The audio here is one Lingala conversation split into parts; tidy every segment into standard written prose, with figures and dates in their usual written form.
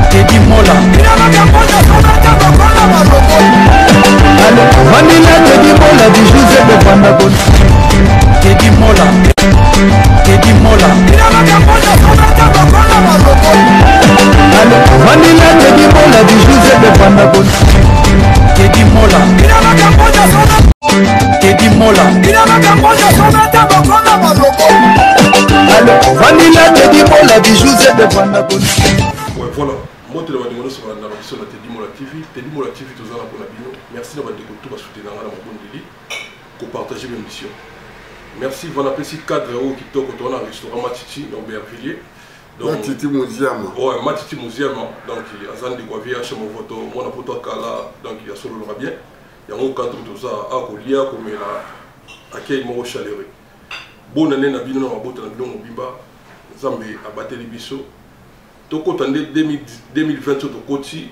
Teddy Mola Vanilla Teddy Mola di Giuseppe Pandabon Teddy Mola Teddy Mola Vanilla Teddy Mola di Giuseppe Pandabon Teddy Mola Teddy Mola Vanilla Teddy Mola di Giuseppe Pandabon. Ouais, voilà. Moi, je vais vous sur la narration de Teddy Mola TV. Teddy Mola TV, tout ça, pour la bino. Merci d'avoir écouté tout soutenir dans mon délit pour partager mes missions. Merci, vous avez apprécié 4 euros qui toquent au restaurant Matiti dans Bervilliers. Matiti Museum. Ouais, Matiti Museum. Donc, il y a Zan de Guavia, chez mon photo, mon apôtre Kala, donc il y a solo le bien. Il y a un cadre tout ça, à Kolia, comme il a accueilli mon chaleureux. Bonne année, na bino, na botte, na bino, Bimba. Zambé a battu les bisous. Toko tande 2020 to koti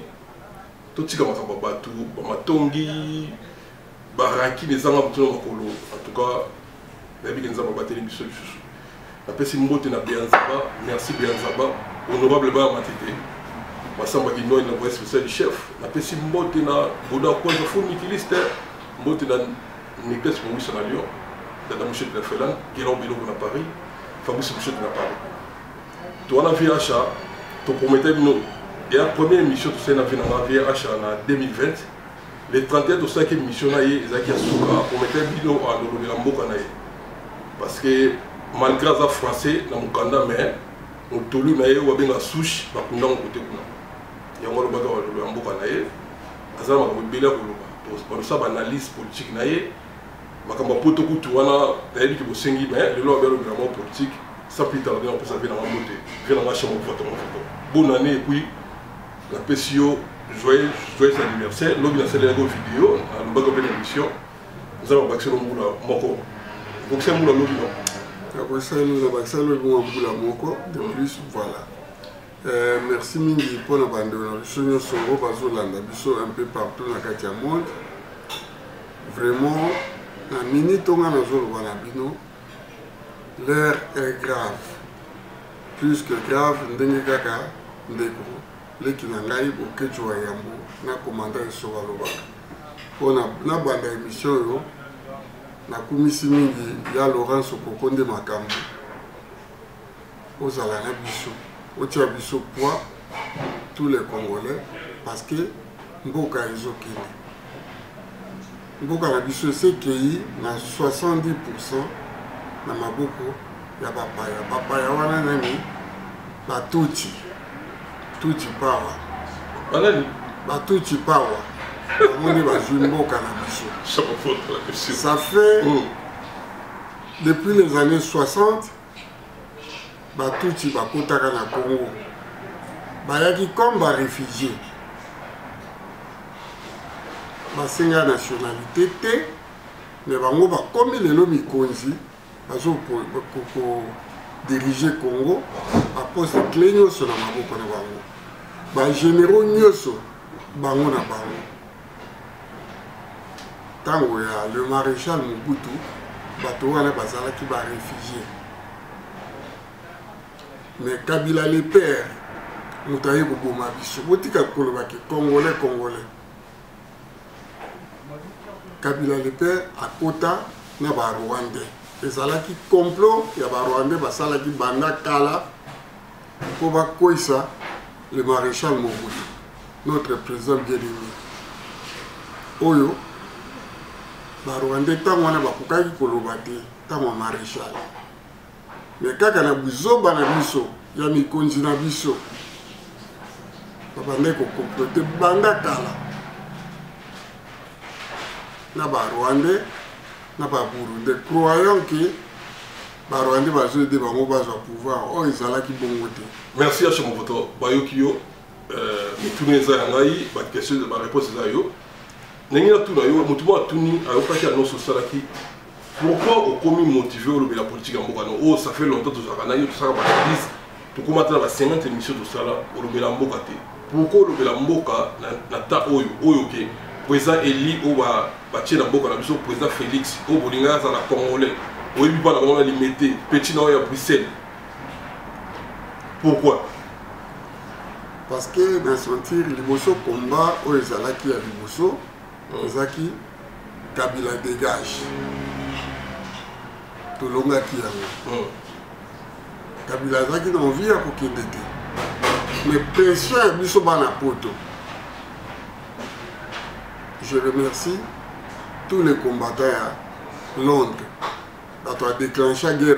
to tika makamba batu matongi baraki les anga butono makolo en tout cas na bi kenza battu les bisous chouchou na pesi mbote na Bianzaba merci Bianzaba honorable ba matete masamba ki noy na voix spécial du chef na pesi mbote na boda ko za fo nikiliste mbote na Nicolas Momis na Lyon dans monsieur de la Felan qui est en bilo na Paris Fabrice monsieur de la Paris tu as vu achat tu promettais nous et la première émission tu sais na vu na vie achat en 2020 les 31 de chaque émission na ye ezaki asuka promettait bino à lobela mboka na ye parce que malgré ça français na mukanda mais on tolu na ye wa benga souche ba kunda côté kuna ya ngolo baka wa lobela mboka na ye azama ko bela ko loba to ça ba analyse politique na ye makambo poto kutu wana na yebi ki bosengi mais le lo belo vraiment politique sans plus tarder on peut savoir dans la montée viens dans ma chambre photo bonne année et puis la PCO joyeux anniversaire l'objet de cette vidéo à l'objet de l'émission nous allons baxer le moula moko donc c'est moula lobby non après ça nous avons baxer le moula moko de plus voilà merci mingi pour la bande de nous soro bazolanda biso un peu partout dans Katia monde vraiment na minute on a zolo bana bino. L'air est grave, plus que grave, ndenge kaka ndeko leki na ngai bokecho ya yambo na komanda esoba lobaka pona na banda émission yo na kumisi mingi ya Laurence Kokonde makambo ozala na biso otia biso poids tous les Congolais parce que mboka ezokende mboka na biso sekei na 70% na maboko ya papaya wana nani batuti tuti pawa banani batuti pawa moni bazwi mboka na biso ça fait depuis les années 60 batuti bakotaka na Congo bayaki comme ba réfugié basenga nationalité te mais bango bakomi lelo mikonzi bazo ko diriger Congo à poste clé nyonso na maboko na bango ba généraux nyonso bango na bango tango ya le maréchal Mobutu bato wana bazalaki ba réfugié mais Kabila le père mutaye koboma biso botika koloba ke congolais Kabila le père akota na ba Rwandais ezalaki complot ya ba Rwandais basalaki banda kala po bakoisa le maréchal Mobutu notre président bien-aimé oyo ba Rwandais tango wana bakokaki koloba te tango maréchal mais kaka na buzoba na biso ya mikonzi na biso babandai kokomplote banda kala na ba Rwandais na ba Burundi croyant que ba Rwandais bazo aider bango bazwa pouvoir o ezalaki bongo te. Merci à mon photo Bayokio mituneza ngai ba question de ba réponse za yo nengina tuna yo mutuma tuni ayopaki annonce salaki pourquoi au commis motivé au la politique en mboka no oh ça fait longtemps que ça na yo tout ça ba 10 to komata ba 50 émissions de ça là au la mboka te pourquoi le la mboka na ta oyo ke président Eli ou bâtir dans beaucoup de président Félix au Bolinga dans la Congolais au début pas la limité petit dans à Bruxelles pourquoi parce que na sentir liboso combat oyo ezalaki ya liboso ezalaki Kabila dégage tolongaki yango Kabila azalaki na envie ya kokende te mais pression ya biso bana poto. Je remercie tous les combattants à Londres. Quand on a déclenché la guerre,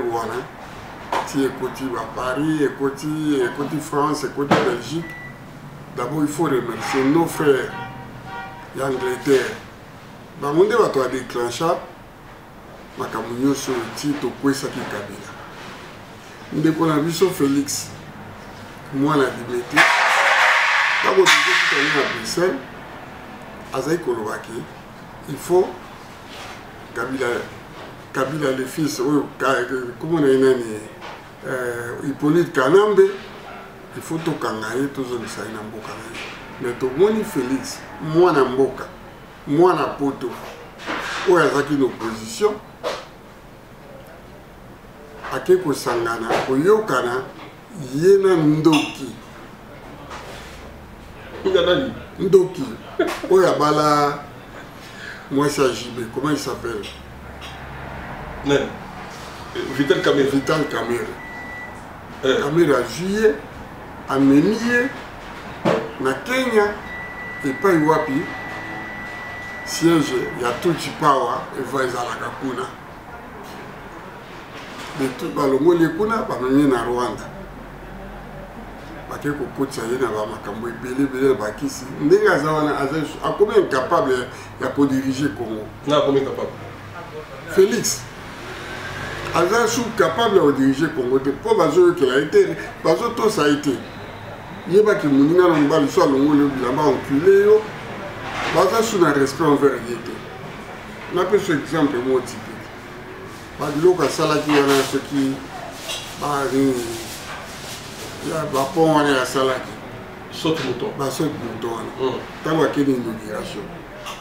si écoutez à Paris, écoutez France, écoutez Belgique, d'abord il faut remercier nos frères d'Angleterre. Dans le monde où on a déclenché, on a déclenché Kabila. Nous avons vu Félix, moi on a dit, quand on a dit à Bruxelles, Azaï Kolowaki, il faut Kabila le fils, comment on a dit, Hippolyte Kanambe, il faut tout kangaye, tout ça, il n'a pas mais tout le monde Félix, moi na mboka, moi na poto, où est une opposition, à quelque sangana, au yokana, yena ndoki. Ndoki, Oyabala, moi c'est JB, comment il s'appelle? Vital Kamer. Vital Kamer. Kamer a juillet, a Ménier, na Kenya, et pas Iwapi, siège, il y a tout Chipawa, et va à la Kakuna. De tout, le mot les Kuna, va mener à Rwanda. Bakeko kocha yena ba makambo ebele bakisi ndenge azawana a combien incapable ya ko diriger Congo na combien capable Félix aza sous capable de diriger Congo te po bazo que la été bazo to ça a été yeba ki munina na mbali so longo le bilamba enculé yo baza sous un respect envers yete na pe ce exemple mo typique ba diloko sala ki wana ce qui ba il y a un pont à la salade. Saute mouton. Saute mouton. Tant qu'il y a une inauguration.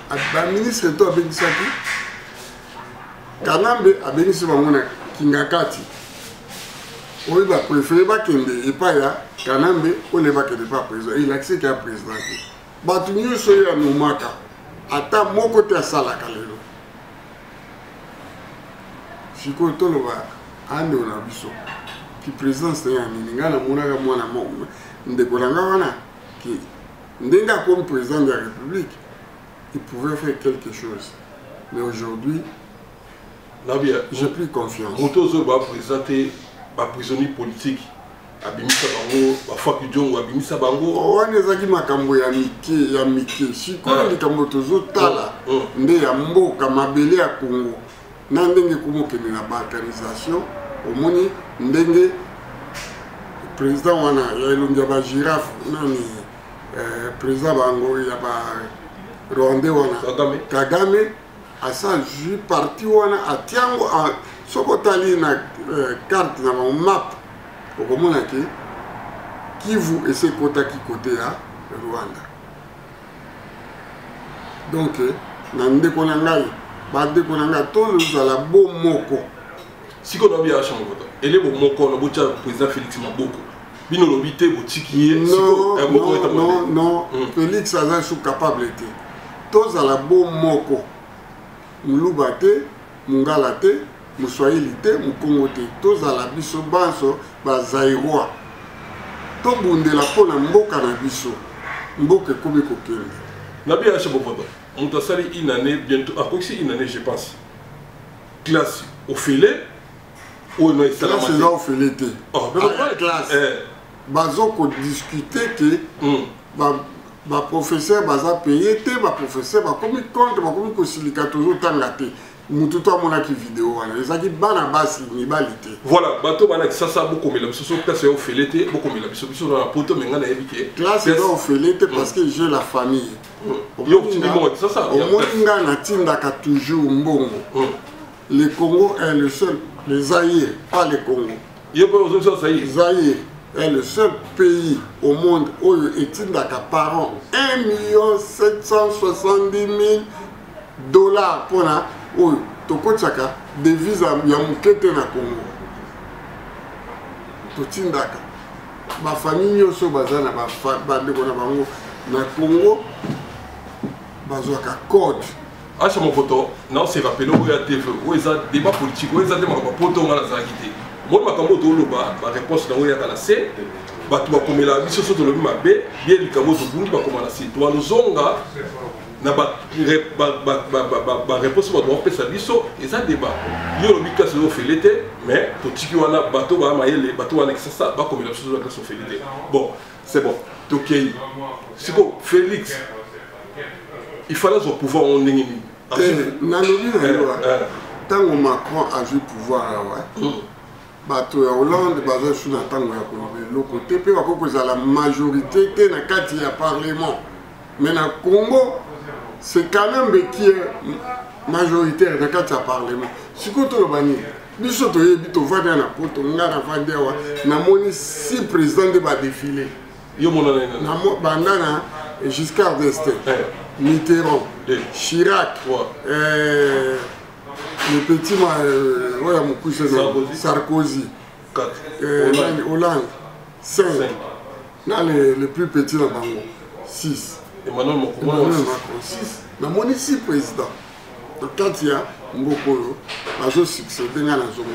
Le ministre de Bénisaki, Kanambe a béni Mamona Kingakati. On va préférer Bakende et pas là, Kanambe, on ne va que pas président. Il accepte qu'il y a président. Batunio Soya Noumaka, Ata Mokote à Salakalelo. Chiko Tolova, Ande on a biso. Qui présence de Yaminga, la Monaga Mona Ndekolanga, qui n'était comme président de la République, il pouvait faire quelque chose. Mais aujourd'hui, j'ai plus confiance. Motozo va présenter un prisonnier politique. Abimisa Bango, Fakudjon ou Abimisa Bango. On est à Makambo Yamike, si quoi les Kamotozo Tala, Nde Yambo, Kamabele à Congo, Nandenge Kumo Kene la balkanisation. Au moni ndenge président wana ya ilungia ba girafe nani président bango ya ba Rwandais wana Kagame asa ju parti wana atiango sokotali na carte na map okomona ke Kivu et ses kota ki côté à Rwanda donc na ndeko na ngai ba ndeko na ngai to la bo moko. Si on a bien acheté mon vote, elle est bon mon le président Félix Maboko. Bino l'obité botiki. Non, Félix a sous capabilité. Tous à la bon moko. Moulubate, Mungalate, Moussoailite, Mukongote. Tous à la biso banso, Bazaïroa. To bunde la pona mboka na biso. Mboka comme kokende. Na bien acheté mon vote. On t'a sali une année bientôt. Ah, quoi que c'est une année, je pense. Classe au filet. Oh non, c'est là où fait l'été. La classe. Bazo qu'on discutait que ma professeur baza payé, ma professeur va comme compte, va comme silica toujours tangaté. Mututo a mon aki vidéo wana. Les aki bana basi ni balité. Voilà, bato bana ça beaucoup mais la biso classe au fait l'été, beaucoup mais la biso dans la poto mais ngana yebike. Classe là où fait l'été parce que j'ai la famille. Yo petit moment ça ça. Au moins na tindaka toujours mbongo. Le Congo est le seul, le Zaïre, pas le Congo. Zaïre est le seul pays au monde où il y a par an 1 770 000 $ pour la devise à Yamukete na Congo. Totindaka. bafamille nyonso baza na bandeko na bango na Congo bazwaka code. Acha mon photo, non c'est rappelé où ya TV, où ils ont débat politique, où ils ont des poto ngala za kité. Moi makambo to loba, ba réponse na où ya kala C, ba tu ba komela biso so to lobi mabe, bien likamo to bungi ba komana C. To alozonga na ba réponse ba doit pesa biso, ils ont débat. Yo lobi ka so felete, mais to tiki wana bato ba mayele, bato wana ça ba komela biso so ka so felete. Bon, c'est bon. Tokei. C'est bon, Félix. Il fallait son pouvoir en ligne. Nalobi na yo. Tango Macron a joué pouvoir ouais. Bato ya Hollande baza sous na tango ya kolobe le côté pe ba ko za la majorité te na kati ya parlement. Mais na Congo c'est quand même qui est majoritaire na kati ya parlement. Siko to bani biso to yebi to vanda na poto ngana vanda wa na moni si président de ba défilé. Yo mona na bandana Giscard d'Estaing. Mitterrand, Chirac, le petit Sarkozy, Hollande, 5. Le plus petit dans Bango, 6. Emmanuel Macron, 6. Dans mon ici président. Donc quand il y a Mbokolo, il a succédé dans la zone.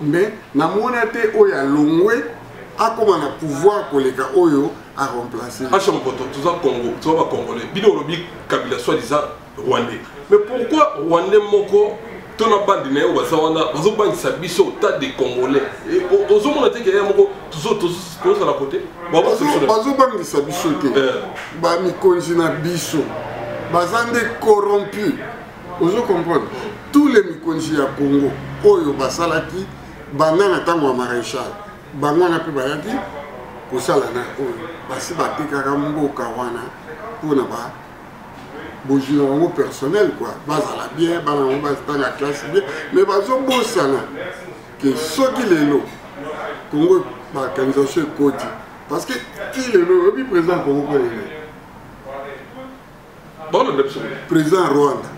Mais dans mon été, il y a Longwe, a comment un pouvoir pour les gars Oyo à remplacer. Acha mon pote, tout ça Congo, tout ça Congolais. Bino lobi Kabila soi-disant Rwandais. Mais pourquoi Rwandais moko ton bande né ou bazawana, bazo bande sa biso tas de Congolais. Et aux hommes on a dit qu'il y a moko tous à la côté. Bazo bande sa biso te. Ba mi konjina biso. Bazande corrompu. Vous comprenez? Tous les mikonji à Congo, Oyo basalaki, banana tango maréchal. Bangwana pe bayaki ko sala na oyo basi batekaka mboka wana pona ba bojina wango personnel quoi bazala bien bana ngo bazala la classe bien mais bazo bosana que soki lelo Congo ba kanzoshe koti parce que qui lelo le président Congo ko bon le président Rwanda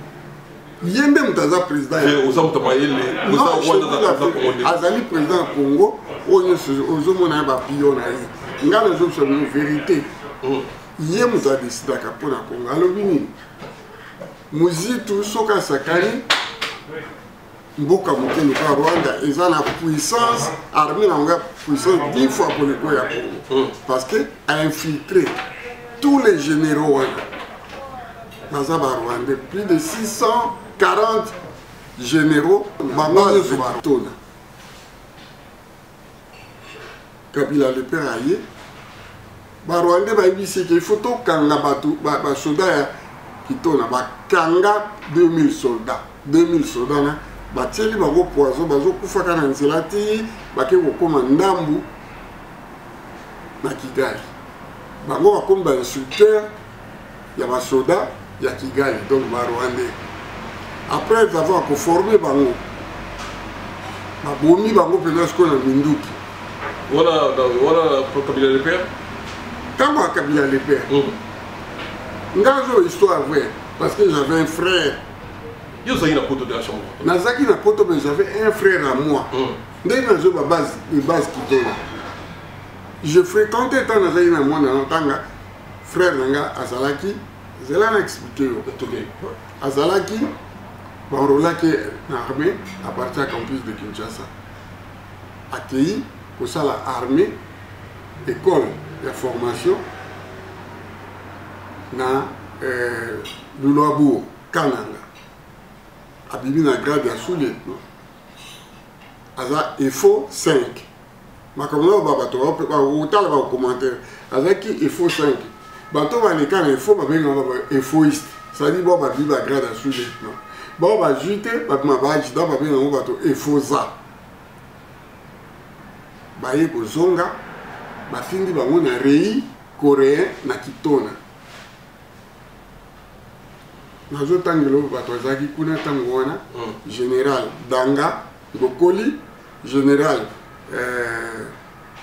yembe mutaza président aux mayele aux Rwanda azali président Congo aux hommes ba piona yi ngana zo so vérité yemu za décider ka pona Congo alobini muzitu soka sakani mboka mokelo ka Rwanda ezana puissance armée na nga puissance 10 fois pour le ko ya Congo parce que a infiltré tous les généraux dans Rwanda plus de 640 généraux bango Zubatona Kabila le père aye ba Rwanda ba ibisi ke photo kanga batu ba soldats kitona ba kanga 2000 soldats na ba tieli ba go poison bazo kufa kana nzelati ba ke ko koma ndambu na Kigali bango ba komba instructeur ya ba soldats ya Kigali donc ba Rwanda après avoir formé bango ba bomi bango peut-être qu'on a minduki. Voilà pour Kabila le père. Quand Kabila le père. Ngazo histoire vraie parce que j'avais un frère. Yo zaki na poto de la chambre. Nazaki na poto mais j'avais un frère à moi. Ndé nazo ba base qui donne. Je fréquentais tant nazaki na moi na tanga frère nanga azalaki, zela na expliquer azalaki banrolaki na armée à partir du campus de Kinshasa. Accueilli pour ça l'armée, école de formation, na Lulwabourg, Kananga. Abibi na grade ya sous-lieutenant. Aza EFO 5. Ma commandant babato otala ba commentaire. Aza ki EFO 5. Bato ba leka na EFO ba benga ba EFOiste. Ça dit bon ba bibi ba grade ya sous-lieutenant. Bon ba juté ba ma ba jida ba benga bato EFOza. Baye kozonga batindi bango na rei coréen na Kitona. Nazo tangelo bato azaki kuna tango wana général Danga Bokoli, général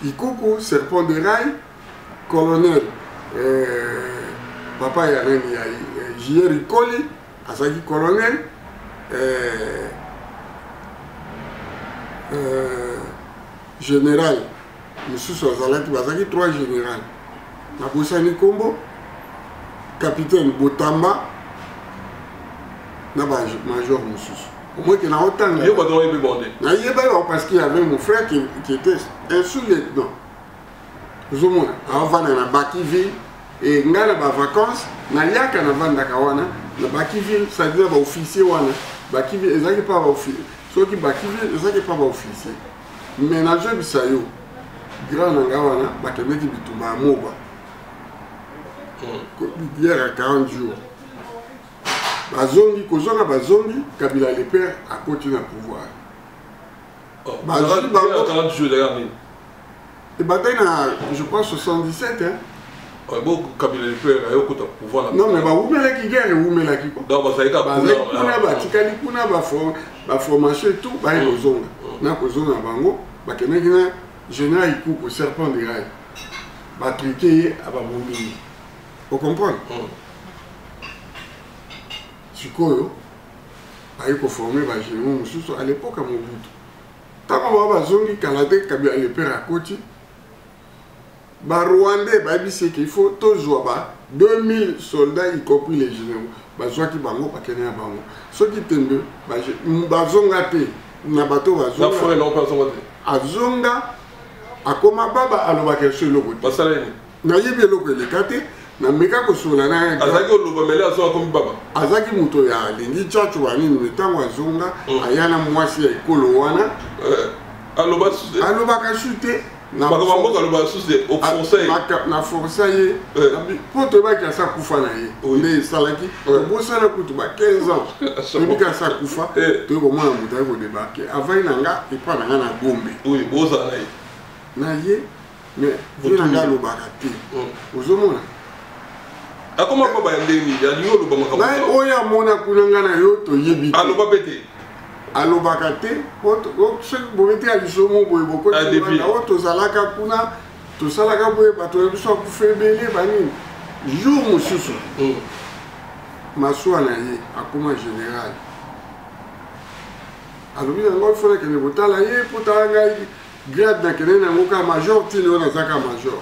Ikuku Serpent de Rail, colonel papa ya nani ya J.R. Ikoli azaki colonel général mosusu azalaki bazalaki 3 général nabosani nkombo capitaine Botamba na major mosusu au moins que na otanga parce qu'il y avait mon frère qui était un sous-lieutenant ozomona avanda na Bakiville et nga na ba vacances na yaka na vandaka wana na Bakiville ça dit ba officier wana Bakiville ezaki pas ba officier soki Bakiville ezaki pas ba officier mais na je bisayo grand nga wana bakemeki bitumba moba hier à 40 jours bazongi kozonga bazongi Kabila le père a continué à pouvoir bazongi ba 40 jours d'ailleurs et bataille na je crois 77 hein. Bon, Kabila le père a eu pouvoir. Non mais vous mettez qui guerre vous mettez qui quoi. Non bah ça y est kuna ba formation et tout ba kozonga na kozonga bango ba keneki na général ikuko serpent de rail ba truquer aba bombi. Vous comprenez? Sikoyo ba yiko former ba général mususu à l'époque à Mobutu. Tama ba zongi kalate Kabila le père a koti. Bah Rwandais bah dit qu'il faut toujours 2000 soldats y compris les généraux bah soit qui bango pas kenya bango ceux qui tembe bah zonga te na bateau bah zonga la forêt non pas zonga azonga akoma baba aloba ke sur le côté basaleni na yebe loko le kate na meka ko sola na azaki oloba mele azonga comme baba azaki muto ya lingi chachu wani metango azonga ayana mwasi ya ekolo wana aloba ka chute na bakamboka loba sous au français na français pour te ba ki asa kufa na ye nde salaki bo sala kutu ba 15 ans depuis ka asa kufa to ko mwana muta ko débarquer avant nanga et pas na na Gombe oui boza na ye na ye mais vous na lo ba kati ozomona akoma baba ya ndeni ya liyo lo ba makambo na oya mona kunanga na yo to yebi aloba bete alobaka te soki bobeti ya lisomo boye bokotiaa o tozalaka kuna tosalaka boye bato na biso akufa ebele banini jour mosusu masuwa na ye akoma général alobi nango ifona kende kotala ye mpo tala ngai grade na kende nango ka major tini oyo nazaka major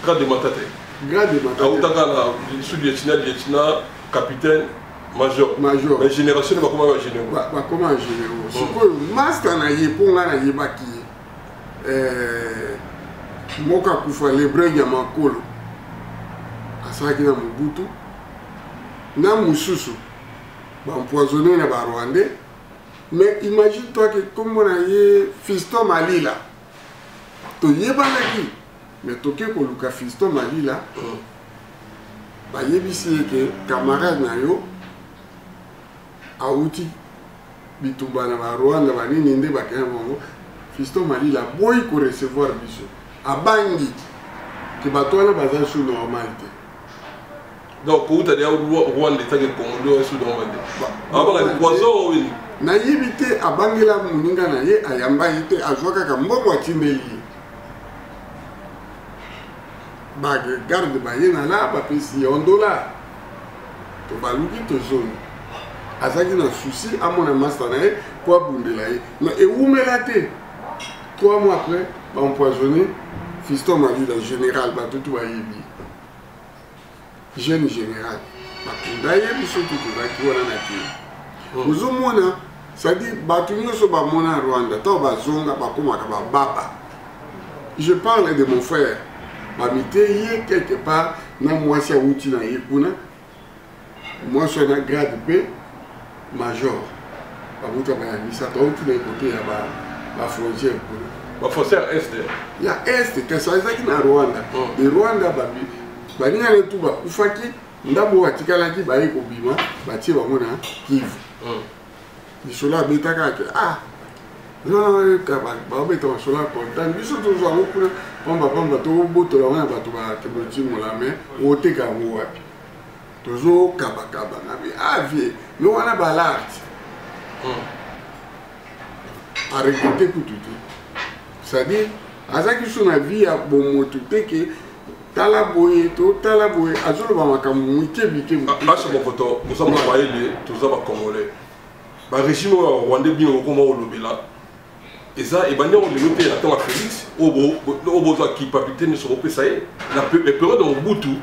grade de matate grade de matate autaka na sous-lieutenant capitaine major mais génération ne va comment généraux ba comment généraux sikoyo master na ye ponga na ye baki moka kufa lebrun ya makolo asaki na Mobutu na mususu ba empoisonné na ba Rwandais mais imagine toi que comme na ye Fiston Malila to yebanaki mais toke ko luka Fiston Malila ba yebisi ke camarade na yo auti bitumba na ba Rwanda banini nde bakena bango Fiston Malila boy ko recevoir biso abangi ke batwana baza sous normalité donc où t'as dit Rwanda t'as que Congo sous normalité aba la poison oui na yibite abangela muninga na ye ayamba yite azwaka ka mbongo atindeli ba garde ba ye na la ba pesi $1 to baluki to zone azaki na souci amona master na ye po abundela ye mais ewumela te 3 mois après ba empoisonné Fiston Malila général batutu bayebi jeune général bakunda ye biso tutubaki wana na te ozomona c'est-à-dire bato nyonso bamona Rwanda to bazonga bakomaka bababa je parle de mon frère bamite ye quelque part na mwasi awuti na ye kuna mwasi na grade P major babuta bayambisa tauti na côté ya ba frontière kuna ba frontière est ya est kasa ezaki na Rwanda de Rwanda baninga ne tuba ufaki ndabo watikalaki baye kobima batie bango na Kivu bisola betaka ke non babeta basola kontan biso tozwango kuna pamba tobotola wana bato bakebotimola me oteka yango wapi tozokabakaba na bi vie me wana balarte arekote kutu te c'est-à-dire azaki so na vie ya bomoto te ke tala boye azoloba makambo mikebi acha mokoto mosamba bayele toza ba congolais ba régime wa Rwanda bien okoma olobela Et ça, et bien, on est noté à Félix, au besoin qui papité ne se repose ça y est. La période dans Mobutu,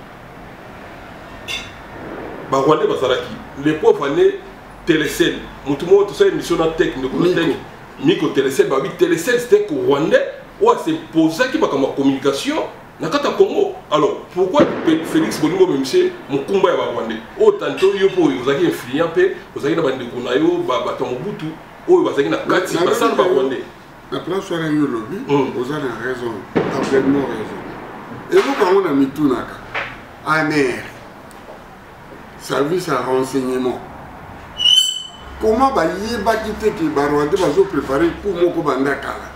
bah Rwanda Bazalaki, les pauvres années Télécel, tout le monde tout ça émission en technique, micro Télécel, bah oui Télécel c'était qu'au Rwanda, ouais c'est pour ça qu'il va comme communication. Nakata Congo. Alors pourquoi Félix Bolingo même c'est mon combat à Rwanda. Oh tantôt yo pour vous avez influent peu, vous avez na bande kunayo ba bato Mobutu, oh vous avez na kati ba ça ba Rwanda. La place sur le lobby, vous avez raison, absolument raison. Et nous, quand on a mis tout naka, ANR, service à renseignement, comment va y quitter qui va Rwanda va se préparer pour mon Kobanda Kala?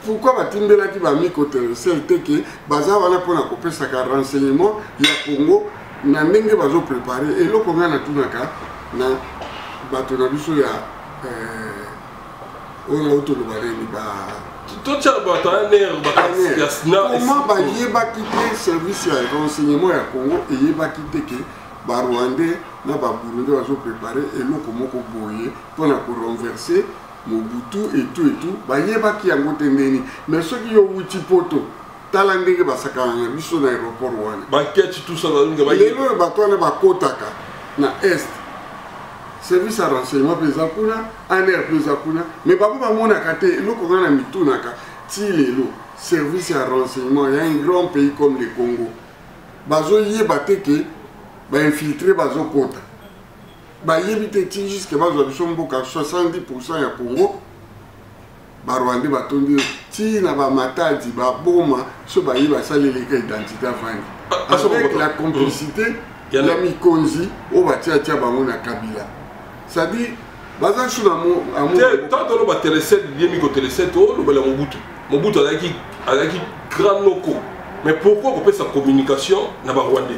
Pourquoi va Timbela qui va mis côté c'est que Baza va là pour la couper sa renseignement, il y a Congo, n'a même pas se préparer et là comment on a tout naka, na bateau na biso ya on a auto le comment va y quitter service à renseignement à Congo et y va quitter que ba Rwandais na ba Burundi va se préparer et là comment qu'on boyer pour la renverser Mobutu et tout ba y va qui a ngote ndeni mais ceux qui ont outil poto talangé ba sakana biso na aéroport wana ba ketch tout ça ba y le ba toi na ba kotaka na est service à renseignement pesakuna ANR pesakuna mais pas pour mon akate le qu'on a mis tout naka tilelo service à renseignement il y a un grand pays comme le Congo bazo yé bateke ba infiltrer bazo kota ba yébité ti jusque bazo bisomboka 70% ya Congo ba Rwanda batondi ti na ba matadi ba boma so ba yiba salele ka identité afandi avec la complicité ya Mikonzi o batia tia bango na Kabila. Ça dit, baza sur l'amour. Tant que l'on a Télécel, il y a mis Télécel, on va Mobutu. Mobutu a qui grand loco. Mais pourquoi on fait sa communication n'a pas Rwandais?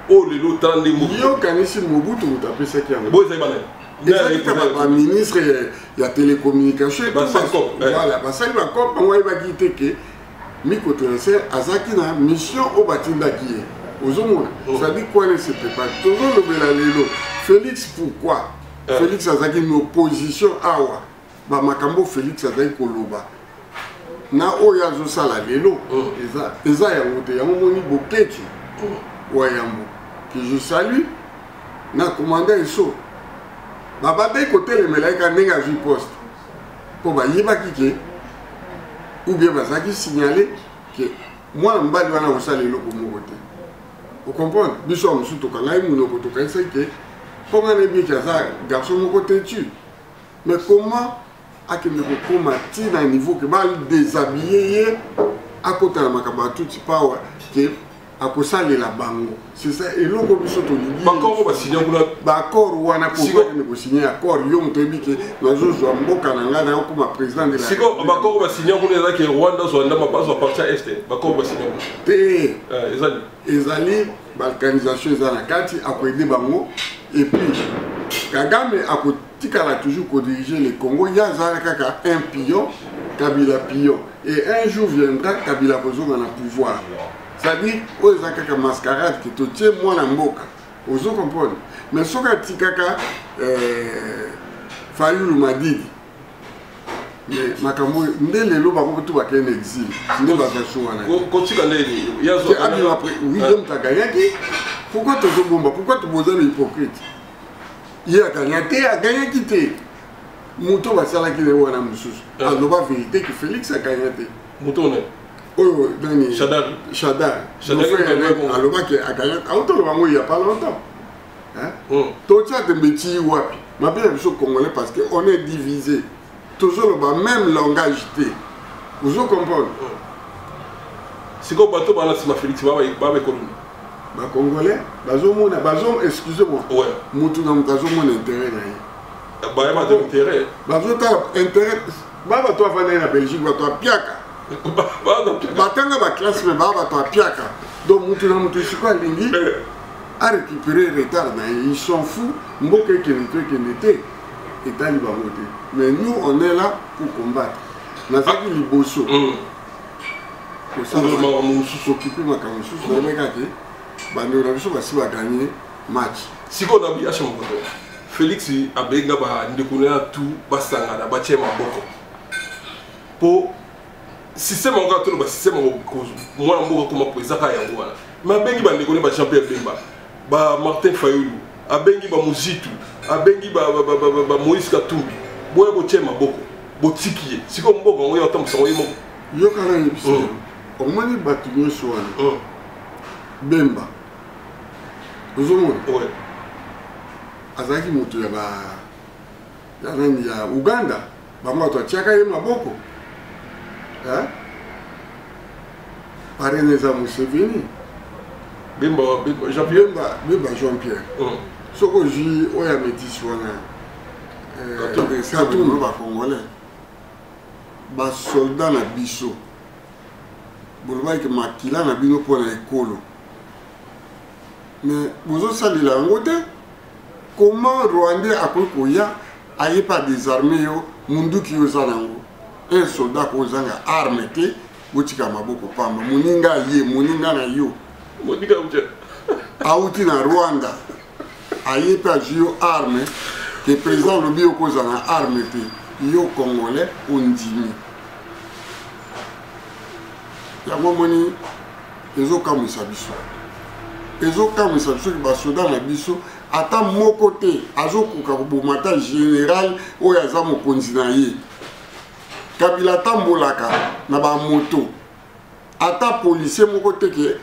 Oh le lot tant de Mobutu. Yo kanisi Mobutu vous tapez ça qui a. Bon c'est malin. Il y a ministre il y a télécommunication. Voilà, parce que la COP on va quitter que Miko Télécel azaki na mission au batinda qui est. Aux hommes, ça dit quoi ne se prépare. Toujours le belalelo. Félix pourquoi? Félix Azaki une opposition awa ba makambo Félix Azaki koloba na oya zo sala lelo eza ya wote ya moni boketi wa yambo que je salue na commandant eso baba be côté le melaika nenga ju poste pour ba yiba kike ou bien bazaki signaler que moi mbali wana zo sala lelo ko mokote vous comprenez biso musuto kangai munoko to kaisa ke. Comment on est bien que ça, garçon, mon côté tu. Mais comment, à quel niveau que va déshabiller à côté de la macaba, tout ce pas que à cause de la bango. C'est ça, et l'on peut se tourner. D'accord, on va signer un accord ou un accord, on va signer un accord, on te dit que nous avons un beau cananga, comme président de la. Si on va signer un accord, que Rwanda soit dans ma base, on va partir à Est. D'accord, on va signer un accord. Ezali, balkanisation, ezali, kati, après des bango. Et puis, Kagame a toujours dirigé le Congo. Il y a un pion, Kabila pion. Et un jour viendra, Kabila Bozo dans le pouvoir. C'est-à-dire, il y a une mascarade qui te tient moi la mboka. Vous comprenez? Mais ce que tu as Fayulu m'a dit, mais Makambo, ndé le lo bako tout baké en exil. Ndé bakachou wana. Continue il y a ça. Oui, donc tu as gagné. Pourquoi tu es bomba? Pourquoi tu es hypocrite? Il a gagné quitté. Mouton va s'en aller où on a moussous. Alors la vérité que Félix a gagné. Mouton oh, Dani. Shadar. Alors qui a gagné. Il n'y a pas longtemps. Tout ça de métier wapi. Ma bien le congolais parce qu'on est divisé. Toujours le même langage. Vous comprenez? Si vous avez un bateau, Félix va avec les Congolais, excusez-moi, Moutou n'a pas d'intérêt. Intérêt. Intérêt. Baba toi va aller en Belgique, va toi piaka. Batanga va classe mais baba toi piaka. Donc Moutou n'a Moutou quoi lingi a récupéré le retard. Ils s'en foutent. Mboke qui n'était et taliban moté. Mais nous on est là pour combattre. N'a pas dit Liboso. Pour ça on s'occuper ma camusous na meka ke. Bando na biso basi ba gagner match. Si on a bien acheté Félix abenga ba ndekuna tout basanga na batie maboko. pour système encore tout le système moi mboka comme président ya ngwana ma bengi ba ndeko ba Jean-Pierre Bemba ba Martin Fayulu abengi ba Muzitu abengi ba Moïse Katumbi boya bo chema boko bo tikiye siko mboka ngo ya tamsa ngo yimo yo kana yibisi o mani batu nyoso wana Bemba ozomona ouais azaki mutu ya ba ya nani ya Uganda bango to chaka ye maboko parraineza Museveni Bemba Jean-Pierre Bemba Jean-Pierre soko ji oya métis wana Katumbi ba congolais ba soldat na biso boloba ke makila na bino pona ekolo mais bozo salila yango te comment Rwandais akoki koya aye pas désarmé yo munduki yo zanango un soldat kozanga arme te botika maboko pamba muninga ye muninga na yo monika uje auti na Rwanda aye pas yo arme que président lobi kozanga arme te yo congolais ondimi ya momoni ezokamwisa biso ki basoda na biso ata moko te azokoka kobomata général oyo aza mokonzi na ye Kabila atambolaka na bamoto ata policier moko te ke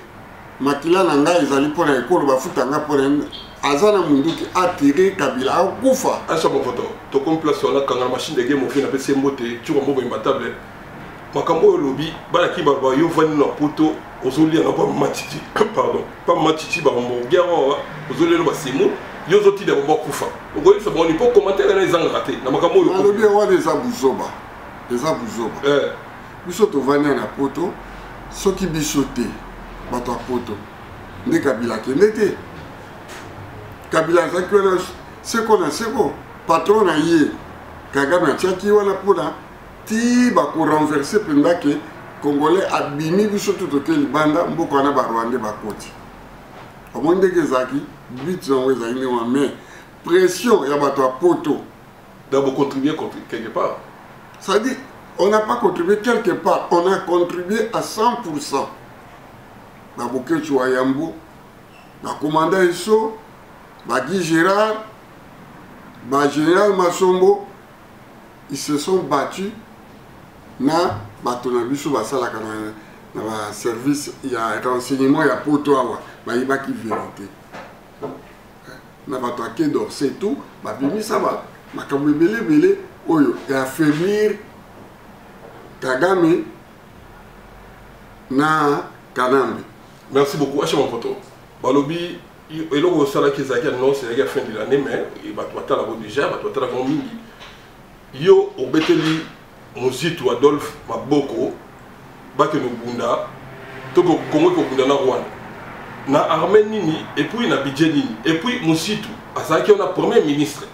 makila na ngai ezali mpona ekolo bafutanga mpona aza na munduki atire Kabila akufa acha mofoto tokomi place wana kanga machine de game ofina pese mbote tshoko mboko imbatable makambo oyo lobi balaki baba yo vandi na poto ozolia na pa matiti pardon pa matiti ba mbogero ozolia ba simo yo zoti de bomba kufa okoyi sa bon ipo commentaire na ezanga raté na makambo oyo lobi wana eza buzoba biso tovandi na poto soki biso te bato ya poto nde Kabila akende te Kabila azalaki wana seko na seko patron na ye Kagame atiaki wana mpona ti bakorenverse mpenza ke congolais abimi biso to toke libanda mboka wana barwandais bakoti omoni ndenge ezalaki but nango ezali nde wana mais pression ya bato ya poto d'abord contribuer quelque part. Ça dit, on n'a pas contribué quelque part, on a contribué à 100%. Na Boketu Wayambo, na commandant Isso, na Guy Gérard, na général Massombo, ils se sont battus na Batonabiso Basalaka na service, il y a renseignement, il y a poto awa, il y a qui vérité. Na Batoake d'Orsay tout, bimi ça va. Makambo belé oyo et affaiblir Kagame na Kanambe. Merci beaucoup. Acha mon photo. Balobi eloko sala ki zaki annonce la fin de l'année mais batwata la déjà batwata la mingi. Yo obeteli Muzitu Adolphe Maboko bake no bunda toko Congo ko bunda na Rwanda. Na armée nini et puis na budget nini et puis Muzitu azaki on a premier ministre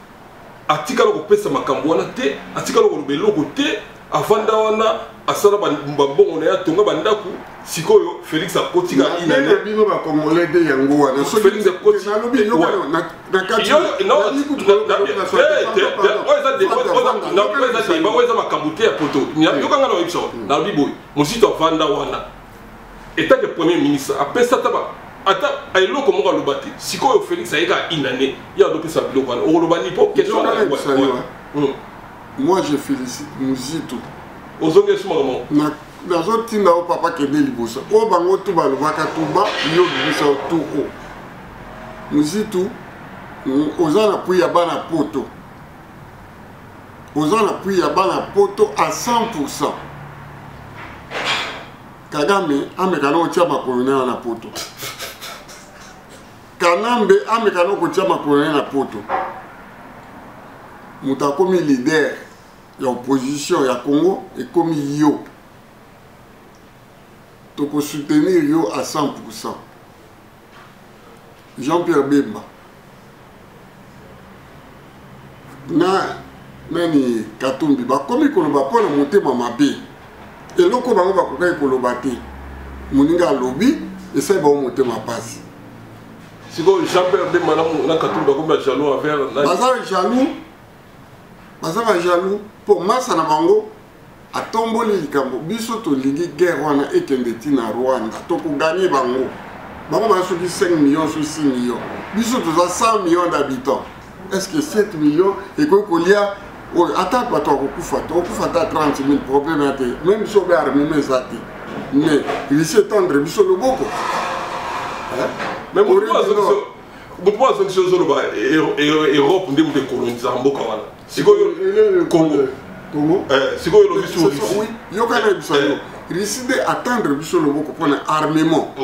atikalo ko pesa makambo wana te atikalo ko beloko te avanda wana asala mbambongo na ya tonga bandaku sikoyo Félix akotika ina ne bino ba congolais de yango wana so Félix akotika na lobi yo na kati oza makambo te ya poto yokanga na oyebisa na lobi boy Muzitu avanda wana etat de premier ministre apesa taba ata eloko moko aloba te sikoyo Félix ayeka inane ya adopesa biloko wana olobani po question moi je félicite Muzitu ozonge sumaka na nazotinda o papa kende liboso o bango tu balobaka tuba yo bibisa tu o Muzitu oza na pui ya bana poto oza na pui ya bana poto à 100%. Kagame amekana otia makolo na poto Kanambe amekana kotia makolo na poto muta komi leader ya opposition ya Congo et komi yo toko soutenir yo à 100%. Jean-Pierre Bemba na nani Katumbi bakomi koloba pona motema mabe eloko bango bakokai koloba te moninga alobi esa ba motema pasi siko Jean-Pierre Bemba na Katumbi bakomi jaloux envers bazala jaloux pour massa na bango atomboli likambo biso tolingi guerre wana ekende tina Rwanda tokoganye bango bango basoki 5 millions sur 6 millions biso toza 100 millions d'habitants est-ce que 7 millions ekoki kolia ata bato akokufa ta 30 000 problème ate même biso be armement eza te mais Russie étendre biso loboko mais pourquoi azongi chose oloba Europe nde moto ekolonisaka mboka wana sikoyo Congo sikoyo lobi sur Russie yokana biso yo Russie de attendre biso loboko mpona armement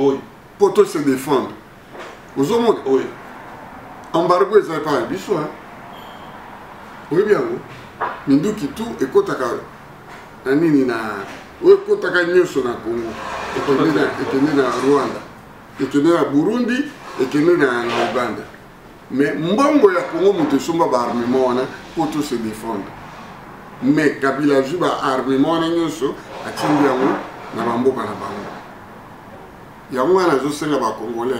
pour tous se défendre ozomona embargo eza epa ya biso oyebi yango minduki tu ekotaka na nini na oyo ekotaka nyonso na Congo ekende na Rwanda ekende na Burundi ekende na Uganda mais mbongo ya Congo moto esomba baarmement wana pour tous se défendre mais Kabila azwi baarmement wana nyonso atindi yango na bamboka na bango yango wana azosenga bakongolais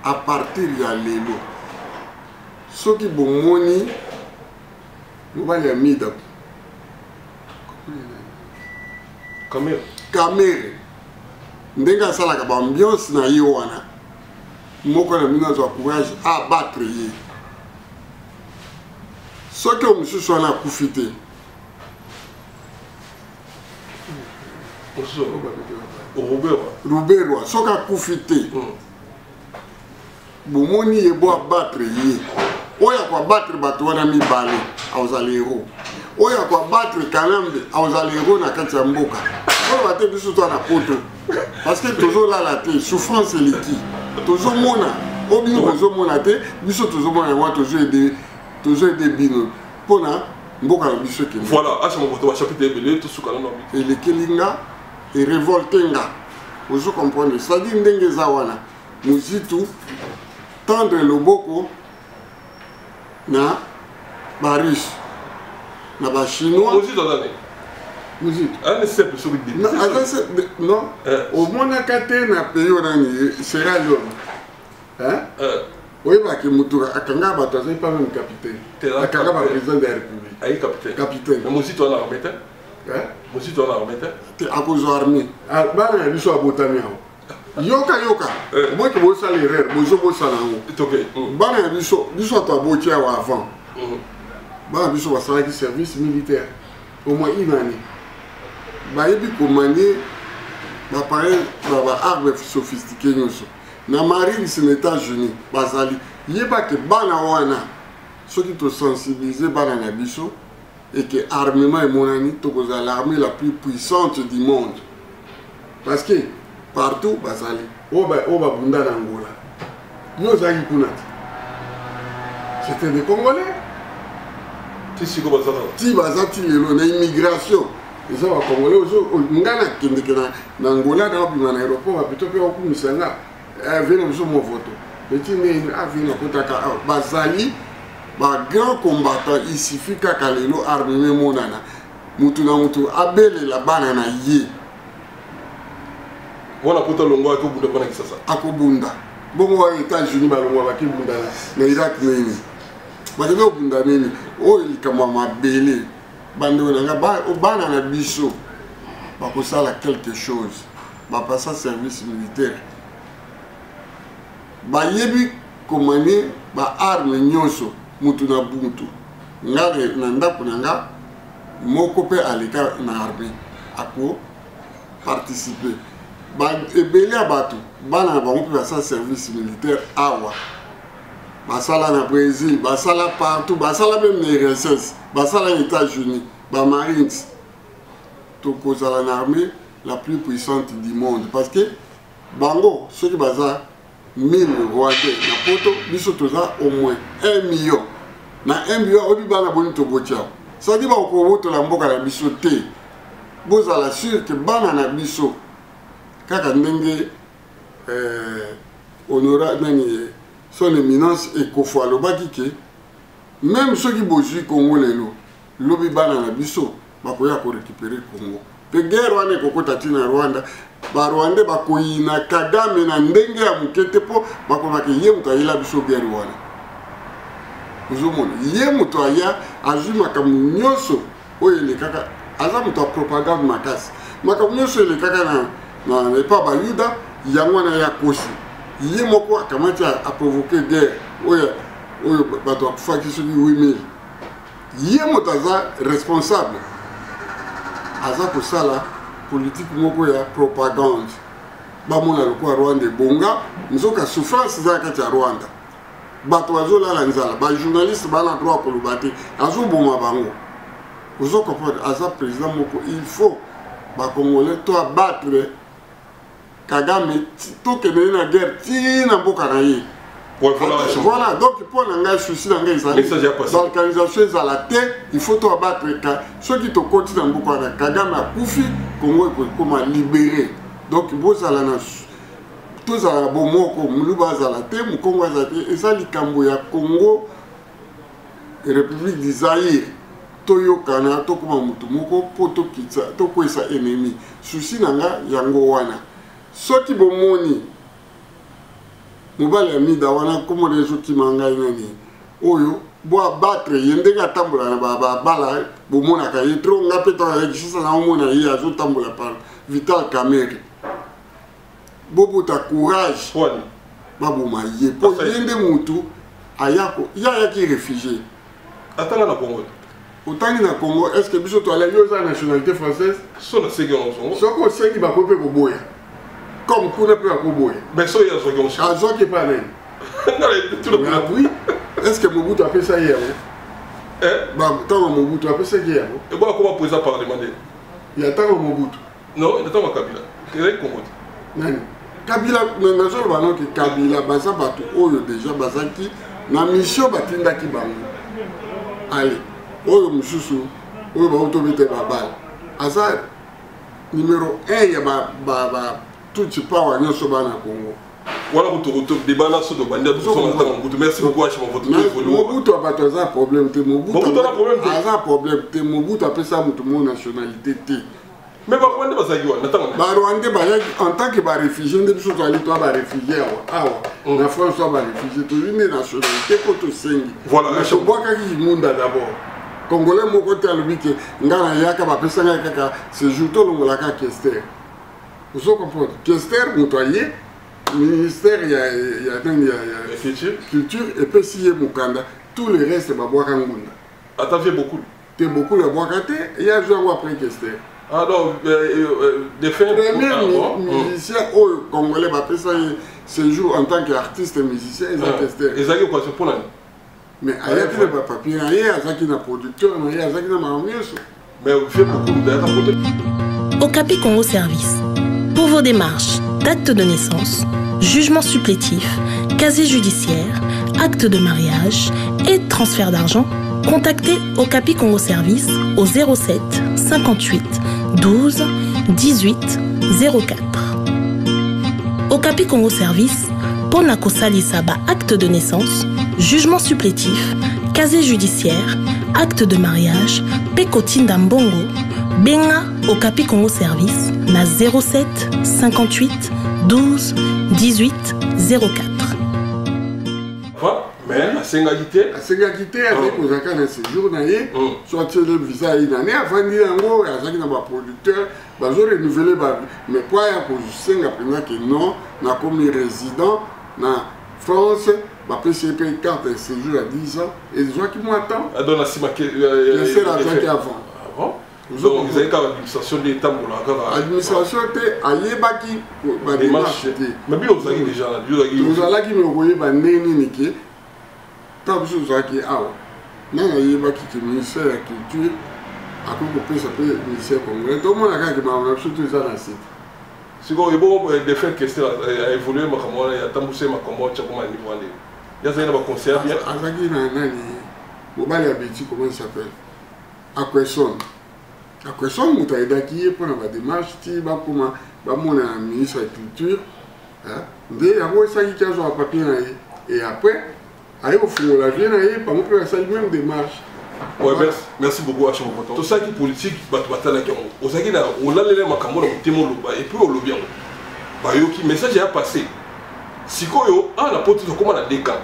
à partir ya lelo soki bomoni mobali ya mida Kamere ndenge asalaka baambiance na ye wana moko na bino azwa courage abattre ye soki omosusu wana akufi te Ruberwa soki akufi te bomoni ye bo abattre ye oyo akoabattre bato wana mibale aozala hero oyo akoabattre Kanambe aozala hero na kati ya mboka oyo bate biso to na poto parce que tozolala te souffrance eleki tozomona o bino bozomona te biso tozomona yango tozoede bino mpona mboka na biso ekende voilà acha moto wa chapitre ebele tosukana na bi elekeli nga erevolte nga ozo comprendre c'est-à-dire ndenge eza wana mozitu tendre loboko na barusse na bachinois mozitu non omonaka te na pays onani Sierra Leone oyebaki motu akanga bato azali pas même capitaine akanga baprésident de la république ayi capitaine mozitu wana armé te mozitu wana armé te akozwa armé bana ya biso abotami awo yoka moki bosala erreur bozobosala yango bana ya biso ato aboti awa avant bana biso basalaki service militaire au moins une année bayebi komanie bapareil baarme sophistiqué nyonso na marine na États-Unis bazali yebake bana wana soki tosensibilize bana na biso et que armement emonani tokozala l'armée la plus puissante du monde parce que partout bazali oyo babunda na Angola yo ozalaki kuna te c'était des Congolais ti baza ti lelo na immigration eza bakongolais nga nakendeke na Angola nakobima na aéroport bapito mpe bakumisa nga avena biso mo voto eti nini avena kotaka bazali bagrand combattant isifi kaka lelo armeme monana mutu na mutu abelela bana na ye wana pota longwa akobunda mpona kisasa akobunda bongo wa États-Unis balongwa bakibunda na Irak nini bakende obunda nini oyo likambo ya mabele bandeko nanga bana na biso bakosala quelque chose bapasa service militaire bayebi komane baarme nyonso mutu na buntu nga na ndako na nga moko mpe aleka na arme ako participer ebele ya bato bana na bango mpe basala service militaire awa basala na Brésil basala partout basala même na RSS basala na États-Unis bamarines tokozala na armée la plus puissante du monde parce que bango soki baza 1000 rwandais na poto biso toza au moins 1 million na 1 million obi bana boni tobotia ça dit bakobotola mboka na biso te bozala sûr que bana na biso kaka ndenge honorable nani son éminence ekofo alobaki ke même soki bozwi Congo lelo lobi bana na biso bakoya korécupérer Congo pe guerre wana ekokota ti na Rwanda barwandais bakoyina Kagame na ndenge ya moke te mpo bakobaki ye moto ayela biso guerre wana ozomona ye moto aya azwi makambo nyonso oyo elekaka aza moto propagande makasi makambo nyonso elekaka na epa bayuda yango wana ya kosi ye moko akamati aprovoke guerre oyo bato akufaki soki 8000 ye moto aza responsable aza kosala politique moko ya propagande bamona lokola Rwanda ebonga nzoka souffrance eza kati ya Rwanda bato bazolala nzala bajournaliste bana droit koloba te azoboma bango ozokomprendre aza président moko il faut bakongolais to abattre Kagame tokende na guerre tina mboka na ye voilà donc pour na ngai souci na ngai ezali l'organisation ezala te il faut to abattre soki tokoti na mboka na Kagame akufi Congo ekokoma libéré donc bozala na tozala bomoko muluba azala te mokongo azala te eza likambo ya Congo République du Zaïre toyokana tokoma mutu moko po tokitsa tokwesa ennemi souci na nga yango wana soki bomoni mobali ya mida wana komo ezokima ngai nani oyo bo abattre ye ndenge atambola na babala bomonaka ye tro nga mpe taekisisa na omona ye azotambola par Vital Kamerhe bobuta courage baboma ye po ye nde mutu ayaki réfugié atanga na Congo otangi na Congo est-ce que biso to ala yo za nationalité française sona segi en Congo soko segi ba kope boboya comme kuna pe boboya mais so ya so goncha azoki pa nani tout le monde oui est-ce que Mobutu a fait ça hier bah tant Mobutu a fait ça hier et bon comment président parlementaire il y a tant Mobutu non il y a tant Kabila quel Congo nani Kabila na zo ba no ki Kabila baza batu oyo déjà bazaki na mission batindaki bango allez oyo mususu oyo bautobete babala aza numéro 1 ya ba tout power nyonso bana Congo voilà vous débat là sur le bandit merci beaucoup à votre Mobutu abato aza problème te Mobutu aza problème te Mobutu apesa mutu mo nationalité te mais ba Rwanda bazaki wana natanga ba Rwanda ba en tant que ba réfugié nde biso twali to ba réfugié awa na France to ba réfugié to une nationalité ko to sengi voilà je vois que munda d'abord Congolais moko te alobi ke ngana yaka bapesa ngai kaka séjour tolongolaka Kester ozo comprendre Kester motoye ministère il y a culture et puis si y a Mukanda tout le reste babwaka ngunda attends fait beaucoup te beaucoup la boaka te il y a joué après Kester alors des faits musicien au Congolais bapesa séjour en tant qu'artiste musicien et Kester ezaki quoi c'est pour l'année mais ayaki na papier na ye azaki na producteur na ye azaki na makamieso mais fait beaucoup Okapi Congo Service pour vos démarches d'actes de naissance, jugement supplétif, casier judiciaire, acte de mariage et transfert d'argent, contactez Okapi Congo Service au 07 58 12 18 04. Okapi Congo Service pour Nakosali Saba acte de naissance, jugement supplétif, casier judiciaire, acte de mariage, Pekotine Dambongo, Benga Okapi Congo Service na 07 58 12 18 04. Mais à Sengagité avec Ozaka na séjour na ye soit le visa une année avant de yango azaki na ba producteur bazo renouveler ba mais quoi ya ko senga pena que non na comme résident na France ba PCP carte de séjour à 10 ans et je vois qui m'attend dans la Simake c'est la qui avant bon donc ils avaient l'administration de l'État pour la administration te ayebaki ba démarche mais bien ozaki déjà ozalaki me koye ba neni niki tabuso ozalaki awa nanga ayebaki ke ministère ya culture akoki kopesa mpe ministère congolais tomona kaka makambo na biso to eza na site sikoyo ebo defait question a évolué makambo wana yatambuse makambo otya koma niveau ande yazali na baconseiller bien azalaki na nani mobali ya beti comment il s'appelle Akweson moto ayedaki ye mpona badémarche ti bakoma bamona na ministre ya culture nde yango esalaki azwa papier na ye et après aye kofungola vie na ye bango mpe basali même démarche. Ouais, merci beaucoup à chaque fois. Tout ça qui est politique, on a les makambo et puis on lobby. Bayoki message a passé. Si koyo a la porte comment la déca.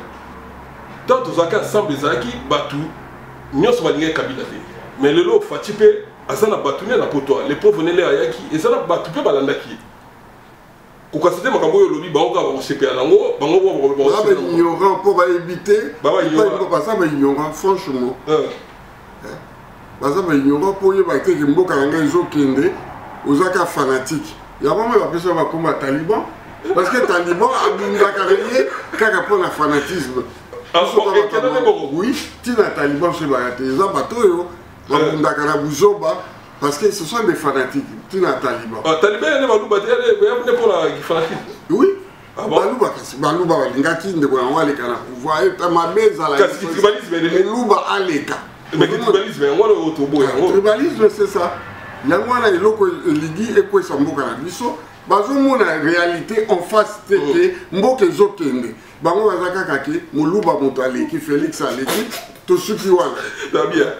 Tant aux aka ensemble zaki batu nyos walinga kabila te. Mais le lot fatipé azana batune na poto les pauvres ne les ayaki ezana batu pe balandaki kokasete makambo yo lobi bango ka basepela nango bango ba ignorant pour ba éviter pas ça ba ignorant franchement baza ba ignorant pour yeba ke mboka nga ezokende ozaka fanatique ya bombe ba pesa ba komba taliban parce que taliban abundaka relié kaka pour la fanatisme oui tina taliban se ba te za bato yo abundaka na buzoba parce que ce sont des fanatiques tina taliban taliban ne baluba te ne pour la fanatique oui baluba balingaki ndeko yango aleka na pouvoir eta mabeza la kasi tribalisme eluba aleka mais tribalisme yango na otobo yango tribalisme c'est ça yango wana eloko eligi ekwesa mboka na biso bazomona réalité en face teke mboka ezokende bango baza kaka ke moluba moto aleki Félix aleki tosuki wana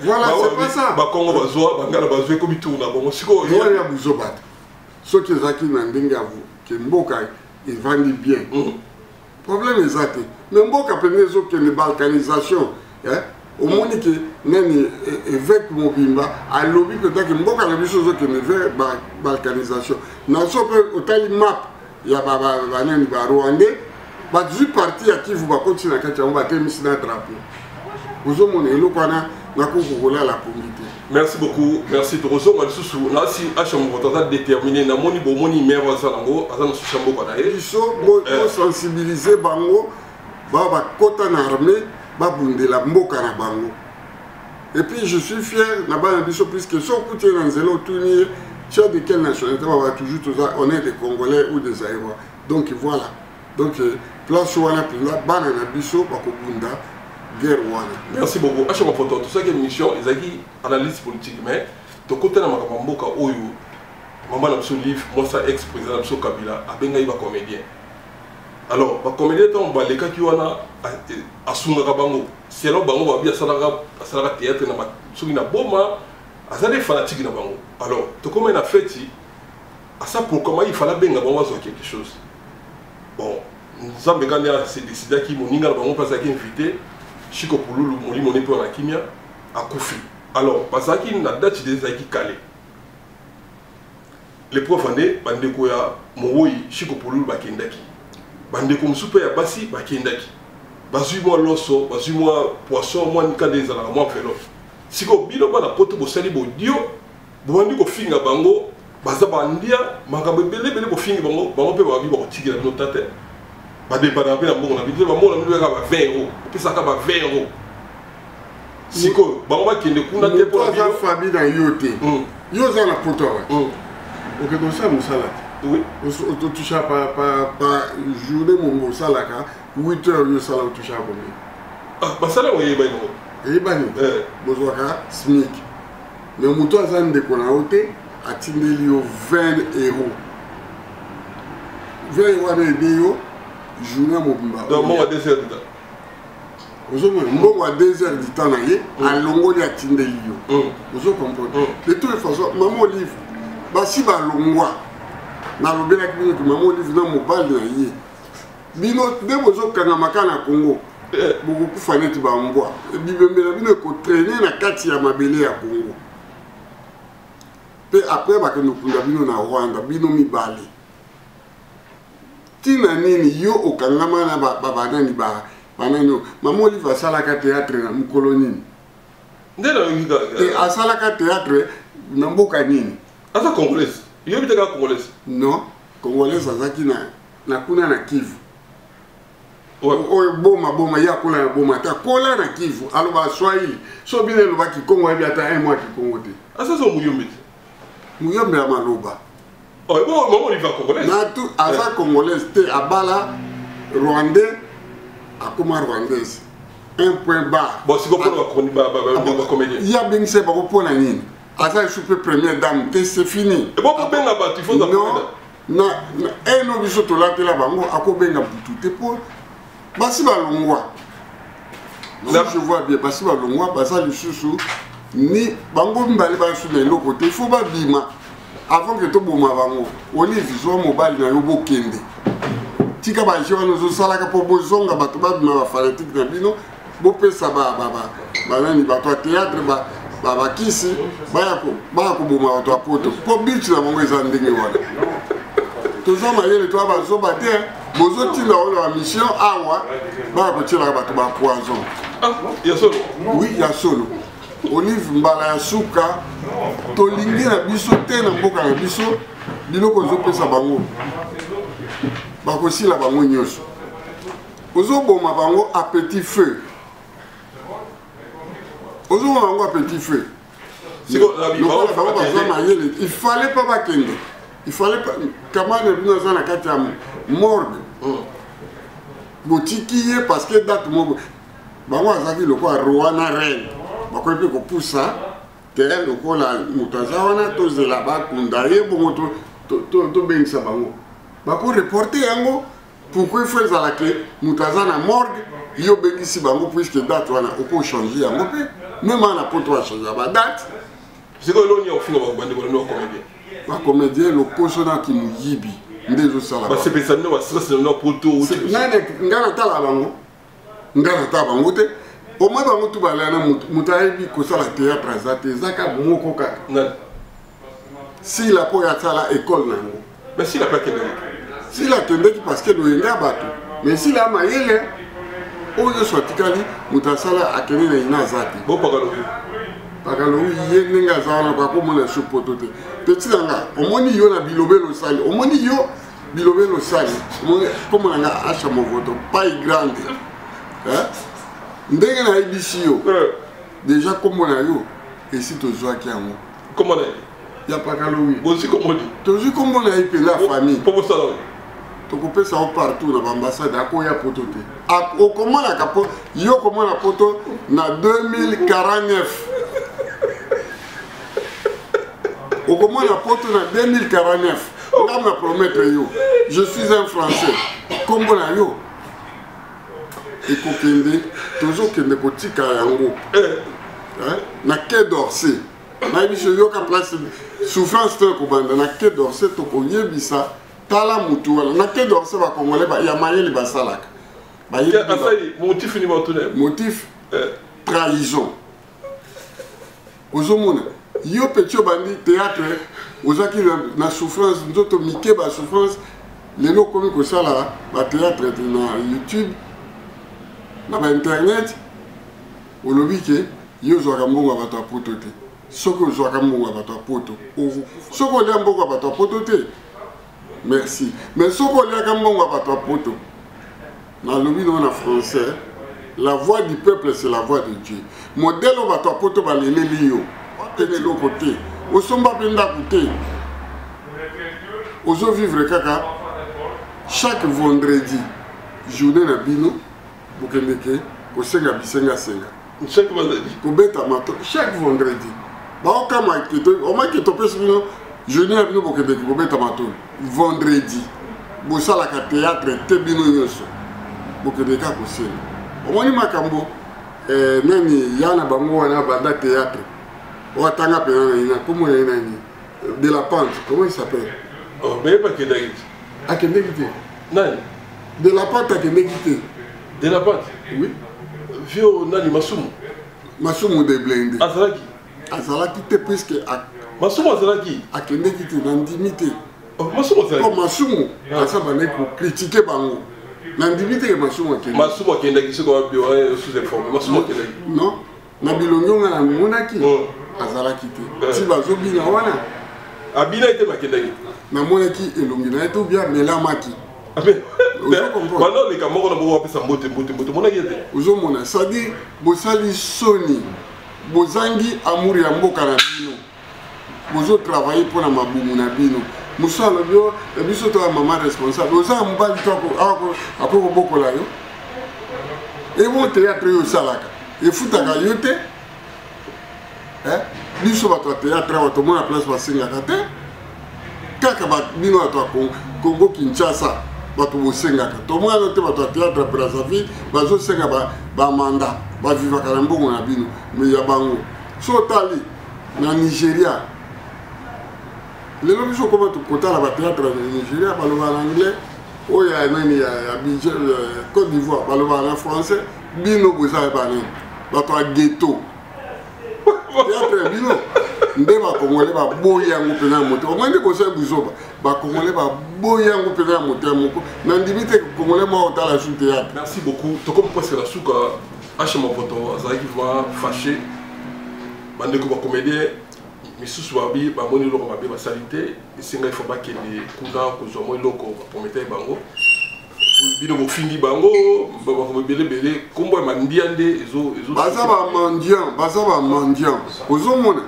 voilà c'est pas ça bakongo bazwa bangala bazwa ekomi tourna bongo siko ya buzobata soki ezaki na ndenge avu ke mboka evandi bien problème eza te mais mboka pene ezokende balkanisation omoni ke nani évêque mobimba alobi peut-être que mboka na biso ezokende vers balkanisation naso mpe otali map ya banani barwandais bazwi parti ya kivu bakoti na kati yango batemisi na drapeau ozomona eloko wana nakoki kolala pongi te. Merci beaucoup, merci tozonga lisusu nasi achambo tata déterminé na moni bomoni maire wa sanango azana sushambo kana ye biso bo sensibiliser bango ba kota na armée ba bundela mboka na bango. Et puis je suis fier na ba biso puisque so kuti na nzelo tunir chef de quelle nationalité va toujours on est des Congolais ou des Aïrois. Donc voilà. Donc place wana pila bana na biso ba ko bunda. Merci beaucoup. À chaque photo, tout ça qui est mission, ils ont dit analyse politique, mais de côté de Makamboka, Oyo, maman a son livre, moi ça ex-président de Kabila, a bien eu un comédien. Alors, le comédien, on va les cas qui ont à Sunarabango. Si alors, on va bien à théâtre, on a boma, à ça des fanatiques. Alors, tout comme on a fait, à ça pour comment il fallait bien avoir quelque chose. Bon, nous avons décidé qu'il y a un invité. Chiko Pululu, mon lit, pour la kimia, à Koufi. Alors, parce qu'il y a date des aïki calés. Les profs années, Bandeko ya Moui, Chiko Pululu, Bakendaki. Bandeko Moussoupe ya Bassi, Bakendaki. Bazui-moi l'osso, bazui-moi poisson, moi Nikadez à la moi vélo. Si vous avez un pote de sali bodio, vous avez un finger bango, bazabandia, magabele, bele, finger bango, bango peut avoir un tigre à notre tête. Ba débat na bien bon na bien ba mo na nous ka ba 20 €. Puis ça ka ba 20 €. Siko ba on va kende kuna te pour la vie famille dans yote. Yo za na poto wa. OK donc ça musala. Oui. On touche pas journée mon salaka 8 heures yo sala touche pas combien. Ah ba sala oye ba no. E ba ni. Bozwaka SMIC. Mais muto azan de kona ote atindeli yo 20 €. 20 € de yo. Journée mobimba. Donc moi à 2 heures du temps. Vous avez moi à 2 heures du temps à longo ya tindeli yo. Vous comprenez. De toute façon maman livre basi ba longwa na lobela ki maman livre na mobile na ye. Bino de bozo kanga makana Congo. Beaucoup kufaneti ba mbwa. Bibembela bino ko traîner na kati ya mabele ya Congo. Pe après ba ke no kunda bino na Rwanda bino mibali. Tina nini yo okangama na banani banani maman livre asalaka théâtre na mukolonini ndela yinga asalaka théâtre na mboka nini asa congolaise yo bitaka congolaise non congolaise azaki na kuna na Kivu o boma ya kula na boma ta kola na Kivu aloba Swahili so bile loba ki Kongo ya ata un mois ki Kongo te asa so muyombe ya maloba. Oh, bon, maman, il va congolaise. Tout à congolaise, t'es à Bala, rwandais, à comment rwandaise. Un point bas. Bon, si vous prenez la comédien. Il y a bien c'est pas pour la ligne. À ça, je suis première dame, c'est fini. Et bon, pour bien là-bas, il faut non, non, un autre biso to la là-bas, à quoi bien tout t'es pour. Basi balongwa. Je vois bien, basi balongwa, basa le chouchou. Ni bango mbali ba sur les côté, il faut pas bima. Avant que tout le monde on est visuel mobile na yobo kende. Tika ba jeune nous salaka pour bozonga bato ba bima fanatique na bino, bo pesa ba nani ba to théâtre ba babakisi baya koboma bato ya poto mpo biti na bango eza ndenge wana toza mayele to bazoba te bozotinda oyo ya mission awa baya kotielaka bato ba poison oui ya solo olive mbala ya suka tolingi na biso te na mboka na biso biloko ezopesa bango bakosila bango nyonso ozoboma bango à petit feu ozoboma bango à petit feu il fallait pas bakende il fallait pas kamane bino aza na kati ya morgue botiki ye parce que date moko bango azalaki lokola roi na reine bakoki mpe kopusa te lokola moto aza wana tozela bakunda ye bongo tobengisa bango bakoreporte yango pourquoi il faut ezalaki moto aza na morgue yo obengisi bango puisque date wana okochange yango mpe même ana poto achange badate bacomédien lokoso naki moyibi nde ezosala nga natala bango te omoi bango tu balea na moto ayebi kosala théâtre aza te ezaka moko kaka sila mpo yasala école na yango sila akendeki parce que loyenge ya bato mais sila ya mayele oyo nyonso atikali moto asala akende na ina aza te pakalowi ye ndenge aza wana bakomona so poto te peti na nga omoni yo na bilobelo osali omoni yo bilobelo osali komona nga asha movoto pai grande ndenge nayebisi yo deja kombo na yo esi tozwaki yango ya pakalowi tozwi kombo na ye mpela famille tokopesa o partout na baambassade akoya poto te okomonaka po yo komona poto na 2049 okomona poto na 2049 ngam na promettre yo je suis un français kombo na yo ekokende tozokende kotika yango na quai d'Orsay nayebi so yoka place souffrance to ekobanda na quai d'Orsay tokoyebisa tala mutu wana na quai d'Orsay bakongole ya mayele basalaka motif trahison ozomona yo peti obandi théâtre ozaki na souffrance nzoto mike basouffrance lelo okomi kosala bathéâtre na YouTube na bainternet olobi ke yo ozwaka mbongo ya bato ya poto te soki ozwaka mbongo ya bato ya poto soki olia mbongo ya bato ya poto te merci mais soki oliaka mbongo ya bato ya poto nalobi nao na français la voix du peuple c'est la voix de Dieu modèle oyo bato ya poto baleleli yo tene eloko te osomba mpe ndako te ozovivre kaka chaque vendredi journée na bino bokendeke kosenga bisenga kobeta mato chaque vendredi baokama omaki topesi bino journée na bino bokendeke kobeta mato vendredi bosalaka théâtre te bino nyonso bokendeka kosenga omoni makambo nani ya na bango wana banda théâtre watanga pena na ina komo na ina ni de la pente comment il s'appelle mais pas que d'ailleurs akendeki te nani de la pente akendeki te de la pente oui vio nani masumu de blende azalaki te puisque masumu azalaki akendeki te na ndimi te masumu asa bande kocritique bango na ndimi te masumu akendeki soko wabio sous informé masumu akendeki non na bilongo nga na monaki azalaki te ti bazobina wana abina ete makendeki namonaki elongi na ye to bia melamaki bandoleka moko na boko bapesa mbote monaki ete ozomona c'est-à-dire bosali soni bozangi amour ya mboka na bino bozotravaille mpo na mabumu na bino mosu alobi o biso to ya mama responsable oza mobali to apo kobokola yo ebo théâtre oyo osalaka efutaka yo te biso bato ya théâtre awa tomona place basengaka te kaka bino bato ya Congo Kinshasa bato bosengaka tomona te bato ya théâtre Brazzaville bazosenga bamanda bavivaka na mbongo na bino me ya bango so otali na Nigeria lelo biso koma kotala bathéâtre na Nigeria balobaka na anglais oyo ya nani ya Côte d'Ivoire balobaka na français bino boza banani bato ya ghetto théâtre bino nde bakongole baboyi yango mpena ya moto omwende kosa buzoba bakongole baboyi yango mpena ya moto ya moko nandimi te kongole mwa otala su théâtre. Merci beaucoup. Tokomi presque la suka H Movoto azalaki vraiment fâché bandeko bacomédien misusu babi bamoni eloko mabe basali te esenga ifo bakende kuna kozwa mwa eloko bapromete bango bino bofingi bango bakomebelebele kombo ya mandia nde baza bamandian ozomona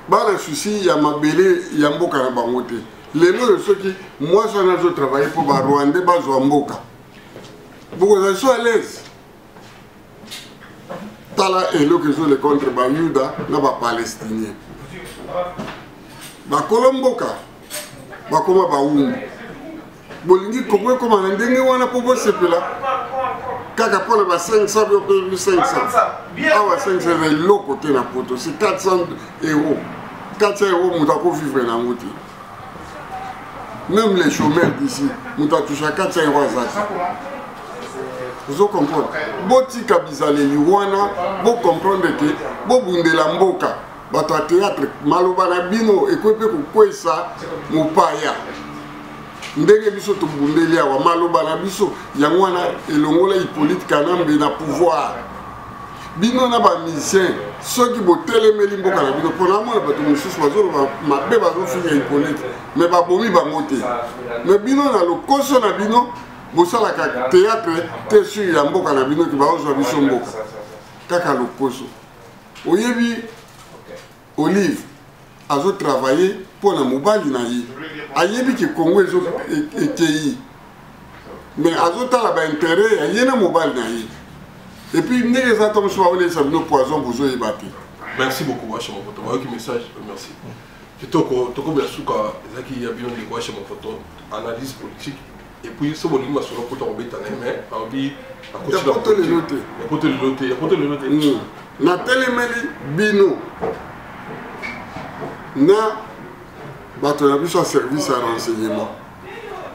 bana susi ya mabele ya mboka na bango te lelo oyo soki mwasi wana azotravaille mpo barwandais bazwa mboka bokozali so à l'aise tala eloko ezole contre bayuda na bapalestinien bakolo mboka bakoma bawumbu bolingi kongo ekoma na ndenge wana mpo bosepela kaka mpona ba 500 biope 500 awa 500 eloko te na poto c'est 400 euros 400 euros moto akovivre nango te même les chômeurs d'ici moto atoucha 400 euros azaki ozo comprendre botika bizaleli wana bocomprendre ke bobundela mboka bato ya théâtre maloba na bino ekoki mpe kokwesa mopaya ndenge biso tobundeli awa maloba na biso yango wana elongola Hippolyte Kanambe na pouvoir bino na bamusicien soki botelemeli mboka na bino mpona amona bato mosusu bazoloba mabe bazofinga Hippolyte me babomi bango te me bino na lokoso na bino bosalaka théâtre te sur ya mboka na bino ki baozwa biso mboka kaka lokoso oyebi Olive azotravaille mpo na mobali na ye ayebi ki Congo ekei mais azotala baintérêt ya ye na mobali na ye epuis ndenge eza to mosusu baolesa bino poison bozoyeba te. Merci beaucoup H Movoto bayoki message merci tokobela suka ezalaki ya bino ndeko H Movoto analyse politique et puis so bolingi masolo kota kobetana mais babi yapoto lelo te na telemeli bino na bato na biso ya service ya renseignement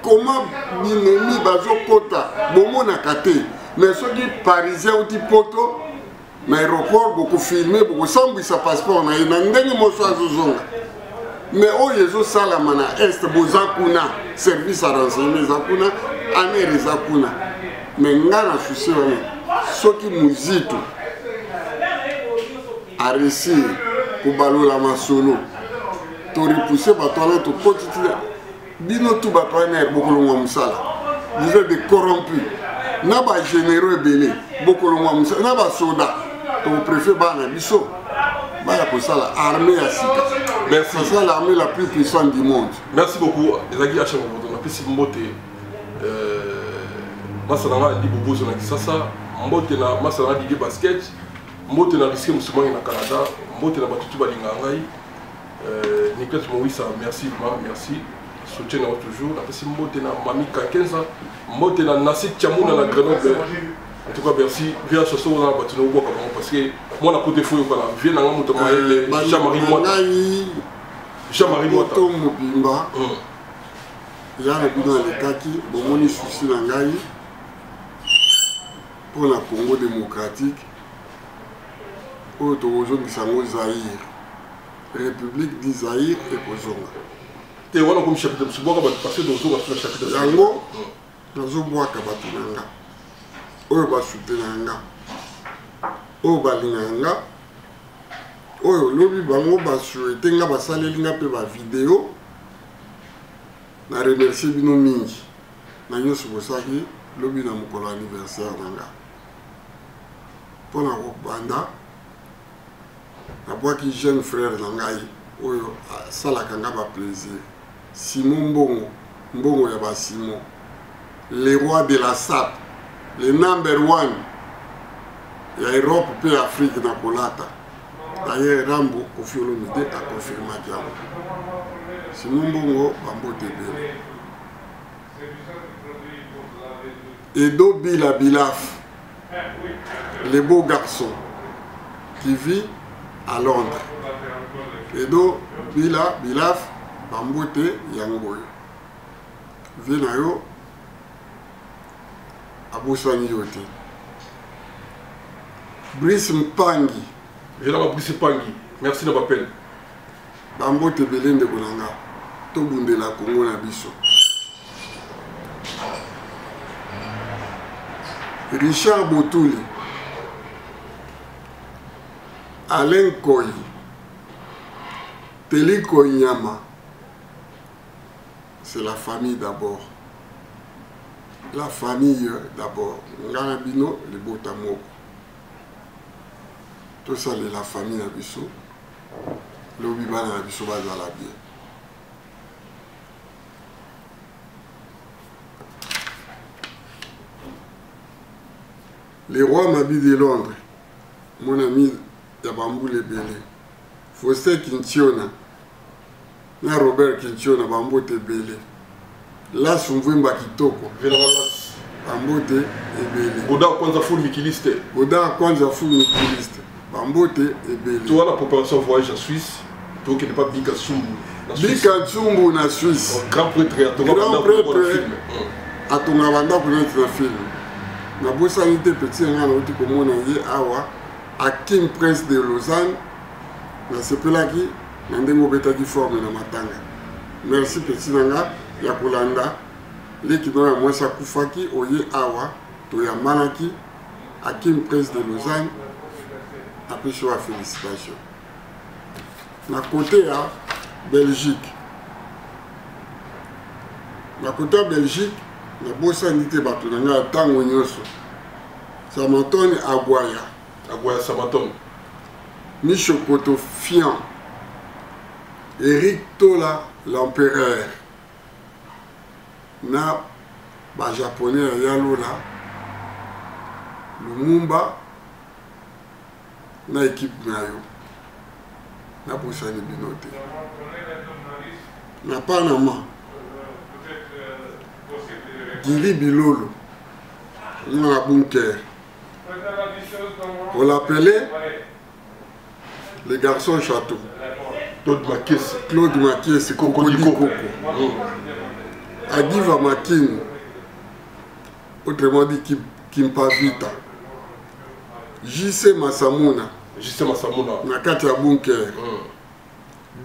comment binomi bazokota bomonaka te mais soki parisien outi poto na aéroport bokofilme bokosambwisa passeport na ye na ndenge moso azozonga mais oyo ezosalama na este boza kuna service ya renseignement eza kuna amer eza kuna mais nga na susi wana soki muzitu aresir kobalola masolo torepousse bato wana tokotiti bino tu bato wana bokolongwa mosala vous êtes des corrompus na bagénéraux ebele bokolongwa mosala na basoda tokopréfère bana biso baya kosala armée ya sika. Merci. C'est l'armée la plus puissante du monde. Merci beaucoup ezalaki H Movoto napesi mbote masalanga ndi bobozo na kisasa mbote na masalanga didi basket mbote na risque musumangi na Canada mbote na batutu balinga ngai Nicolas Mouissa merci soutien na toujours napesi mbote na Mami Kakenza mbote na Nassi Chamuna na Grenoble en tout cas merci via chasso na batuno boka parce que moi na côté fou kala vient na moto maele Jean-Marie Mota to mobimba ya na bino lekaki bomoni susi na ngai pour la Congo démocratique oyo tokozongisa yango Zaïre République du Zaïre ekozonga te wana comme chapitre msuboka bato parce que dozonga sur chapitre yango nazobwaka bato na nga oyo basutena nga oyo balinga nga oyo lobi bango basuete nga basaleli nga mpe bavideo na remercie bino mingi na nyonso bosaki lobi na mokolo anniversaire na nga mpona kobanda nabwaki jeune frère na ngai oyo asalaka nga baplaisir Simon Mbongo ya basimon le roi de la SAP le number 1 ya Europe mpe Afrique na kolata d'ailleurs Rambo Koffi Olomide akonfirmaki yango Simon Mbongo bambote ebele Edo Bilaf le beau garçon qui vit à Londres Edo Bilaf bambote yango vie na yo abosani yo te Brice Mpangi Merci de l'appel. Bambo te belende bonanga. To bunde la Congo na biso. Richard Botouli. Alain Koy. Teli Koyama. C'est la famille d'abord. La famille d'abord. Ngana bino le botamo. Tout ça c'est la famille na biso. Le bibana na biso bazala bien. Les rois Mabi de Londres, mon ami Yabambu Lebele, Fossé Kintiona, na Robert Kintiona, Bambo Tebele, là Sumvimba Kitoko, Bambo Tebele. Boda Kwanza Full Mikiliste. Boda Kwanza Full Mikiliste, Bambo Tebele. Tu vois la préparation voyage en Suisse, tu vois qu'il n'est pas Bika Tsumbu. Bika Tsumbu na Suisse. Grand prêtre à Tonga à Tonga Banda pour notre film. Na bosani te petit nga na uti komona ye awa Akim Prince de Lausanne na sepelaki na ndengo betaki forme na matanga. Merci petit nga ya kolanda l'équipe ya mwasa kufaki oye awa to ya manaki Akim Prince de Lausanne après choix félicitations. Na côté ya Belgique. Na côté Belgique na bosani te bato na nga tango nyoso Samatone Aguaya Aguaya Samatone Michokoto Fian Eric Tola l'empereur na ba japonais ya Lola Lumumba na équipe na yo na bosani binote na Panama Gili Bilolo, on a bunker. On l'appelait le garçon château. Claude Makies, c'est Cocody Coco. Adiva Makin, autrement dit Kimpa Vita. JC Massamuna. JC Massamuna. Nakatia Bunker.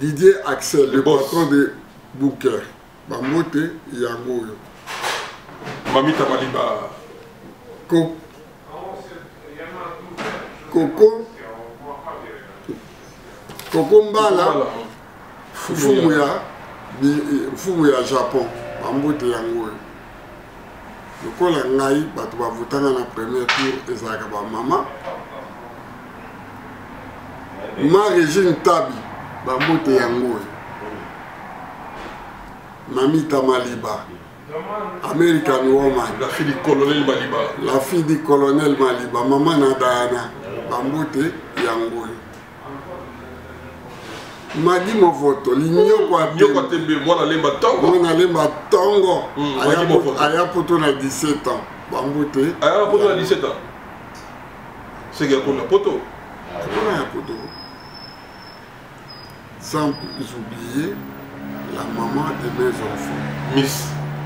Didier Axel, le patron de Bunker. Bamote Yangoyo. Mamita Maliba. Coco Mbala. Fumu ya Japon. Bambote yangoyo. Lokola ngai bato bavutana na premier tour ezalaka ba mama. Marie-Jeanne Tabi. Bambote yangoyo. Mamita Maliba. American woman. La fille du colonel Maliba. La fille du colonel Maliba. Maman Nadana. Bambote Yangoy. Magi Movoto. L'Ignoko Tembe. Mwana Lemba Tongo. Mwana Lemba Tongo. Aya poto na 17 ans. Bambote. Aya poto na 17 ans. C'est qu'il y a pour la poto. Aya poto. Sans oublier la maman de mes enfants.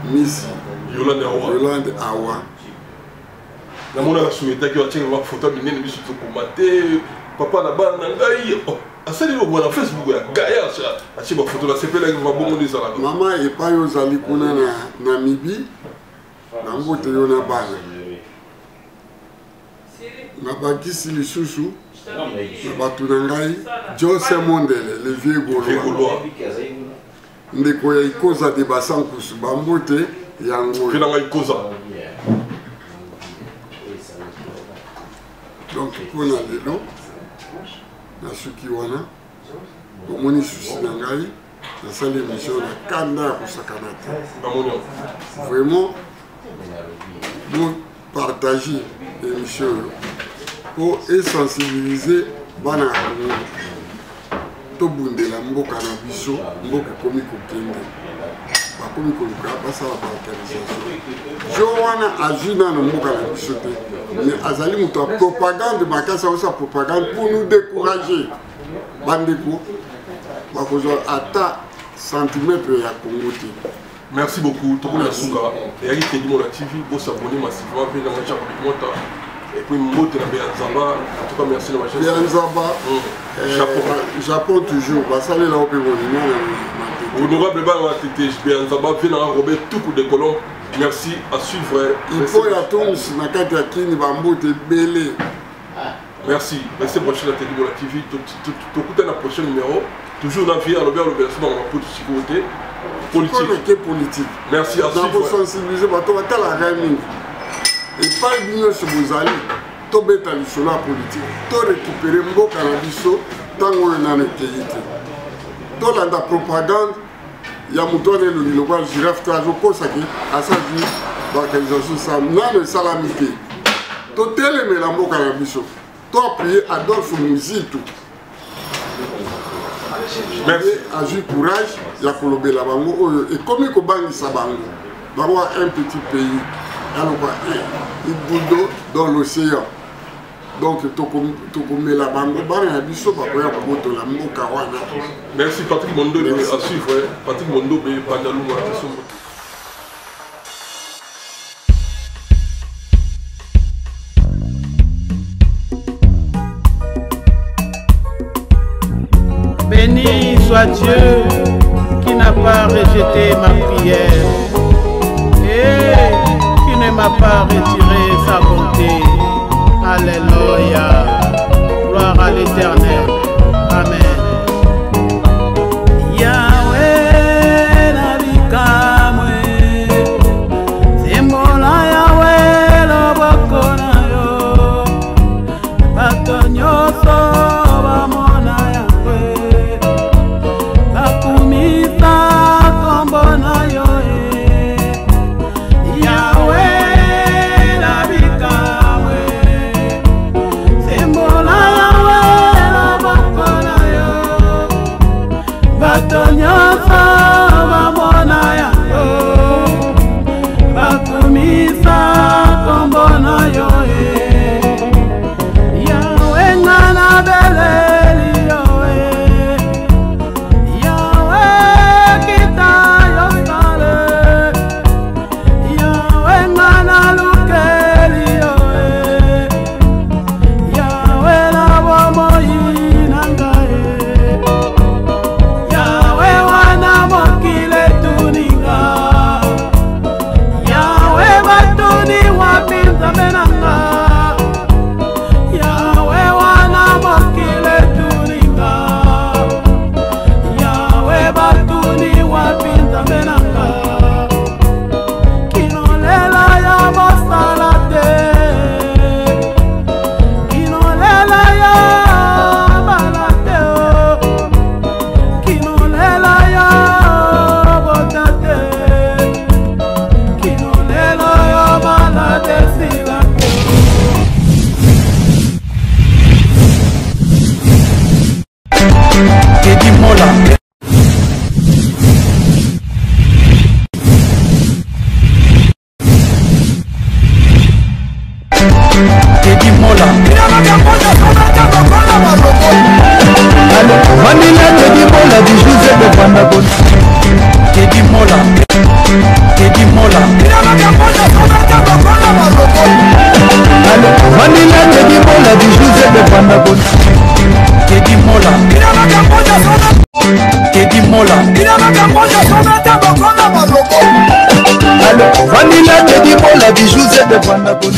Miss Yolande Awa. Namona la souhaita que tu aies une photo de Nene Bissou Komate. Papa là-bas, Nangaï. Ah, ça, il y a Facebook. Gaïa, ça. Tu as une photo là, c'est pas là que va bon des salades. Maman et pas aux alikuna na Namibie. Nambote yona bana. Nabaki sili susu. Nabatu nangai. Jose Mondele, le vieux Gaulois. Ndeko ya ikoza de basankusu bambote yango filanga ikoza donc pona lelo na suki wana omoni susi na ngai na sali émission na kanda ya kosakana te vraiment bon partager émission pour sensibiliser bana ya tobundela mboka na biso mboka komi kokende bakomi koluka basala balkanisation jo wana azwi nano mboka na biso te mais azali moto ya propagande makasi akosa propagande pour nous décourager bandeko bakozwa ata centimètre ya Congo te. Merci beaucoup. Toko Yasuka. Et Ari Kedimo la TV, pour s'abonner massivement, puis dans mon chat, Et puis Mbote na Béanzaba, en tout cas merci de ma chaîne. Béanzaba, Japon toujours, ça les là au Pérou. Honorable Baratete, Béanzaba, vient à Robert Toukou de Colombe. Merci à suivre. Il faut y attendre si Nakati Akini va Mbote Belé. Merci. Merci pour la télé de la TV. Tout le prochain numéro. Toujours dans la vie, à l'objet de la sécurité politique. Merci à suivre. Nous avons sensibilisé la Rémi. Et pas bien ce que vous allez. Tout bête à l'issue la politique. Tout récupérer mon cannabis tant qu'on est dans le pays. Tout la propagande. Il y a un mouton et le local girafe. Tu as joué pour ça qui a sa vie. L'organisation ça. Non, le salamité. Tout est le mon cannabis. Tout appuyé Adolphe Mouzito. Merci. Agir courage, il y a Colombe là et comme il y a un petit pays, il bouge dans l'océan. Donc, merci Patrick Mondo à suivre. Patrick Mondo, Pandalouma. Béni soit Dieu qui n'a pas rejeté ma prière et qui ne m'a pas retiré sa bonté. Alléluia. Gloire à l'Éternel. Amen. Yahweh nabikamwe Simbola Yahweh loboko na yo Bato nyoso bamona Yahweh Bakumisa kombo na yo Yahweh nabikamwe Simbola Yahweh loboko na yo Bato nyoso bamona yango bakumisa kombo na yo Yahweh ngana beleli yo Yahweh kita yo sale Yahweh ngana lukeli yo Yahweh la bomoi nangaye Yahweh wana mokile tuninga Yahweh batuni wapinza menanga Yahweh wana mokile tuninga Yahweh batuni wapinza menanga Kinolela ya mosala te Kinolela ya bala te Kinolela ya botate Kinolela ya malade silate Teddy Mola. Teddy Mola. Vanilla Teddy Mola du José de Vandabon. Teddy Mola. Teddy Mola. Vanilla Teddy Mola du José de Vandabon. Teddy Mola. Teddy Mola. Vanilla Teddy Mola du José de Vandabon.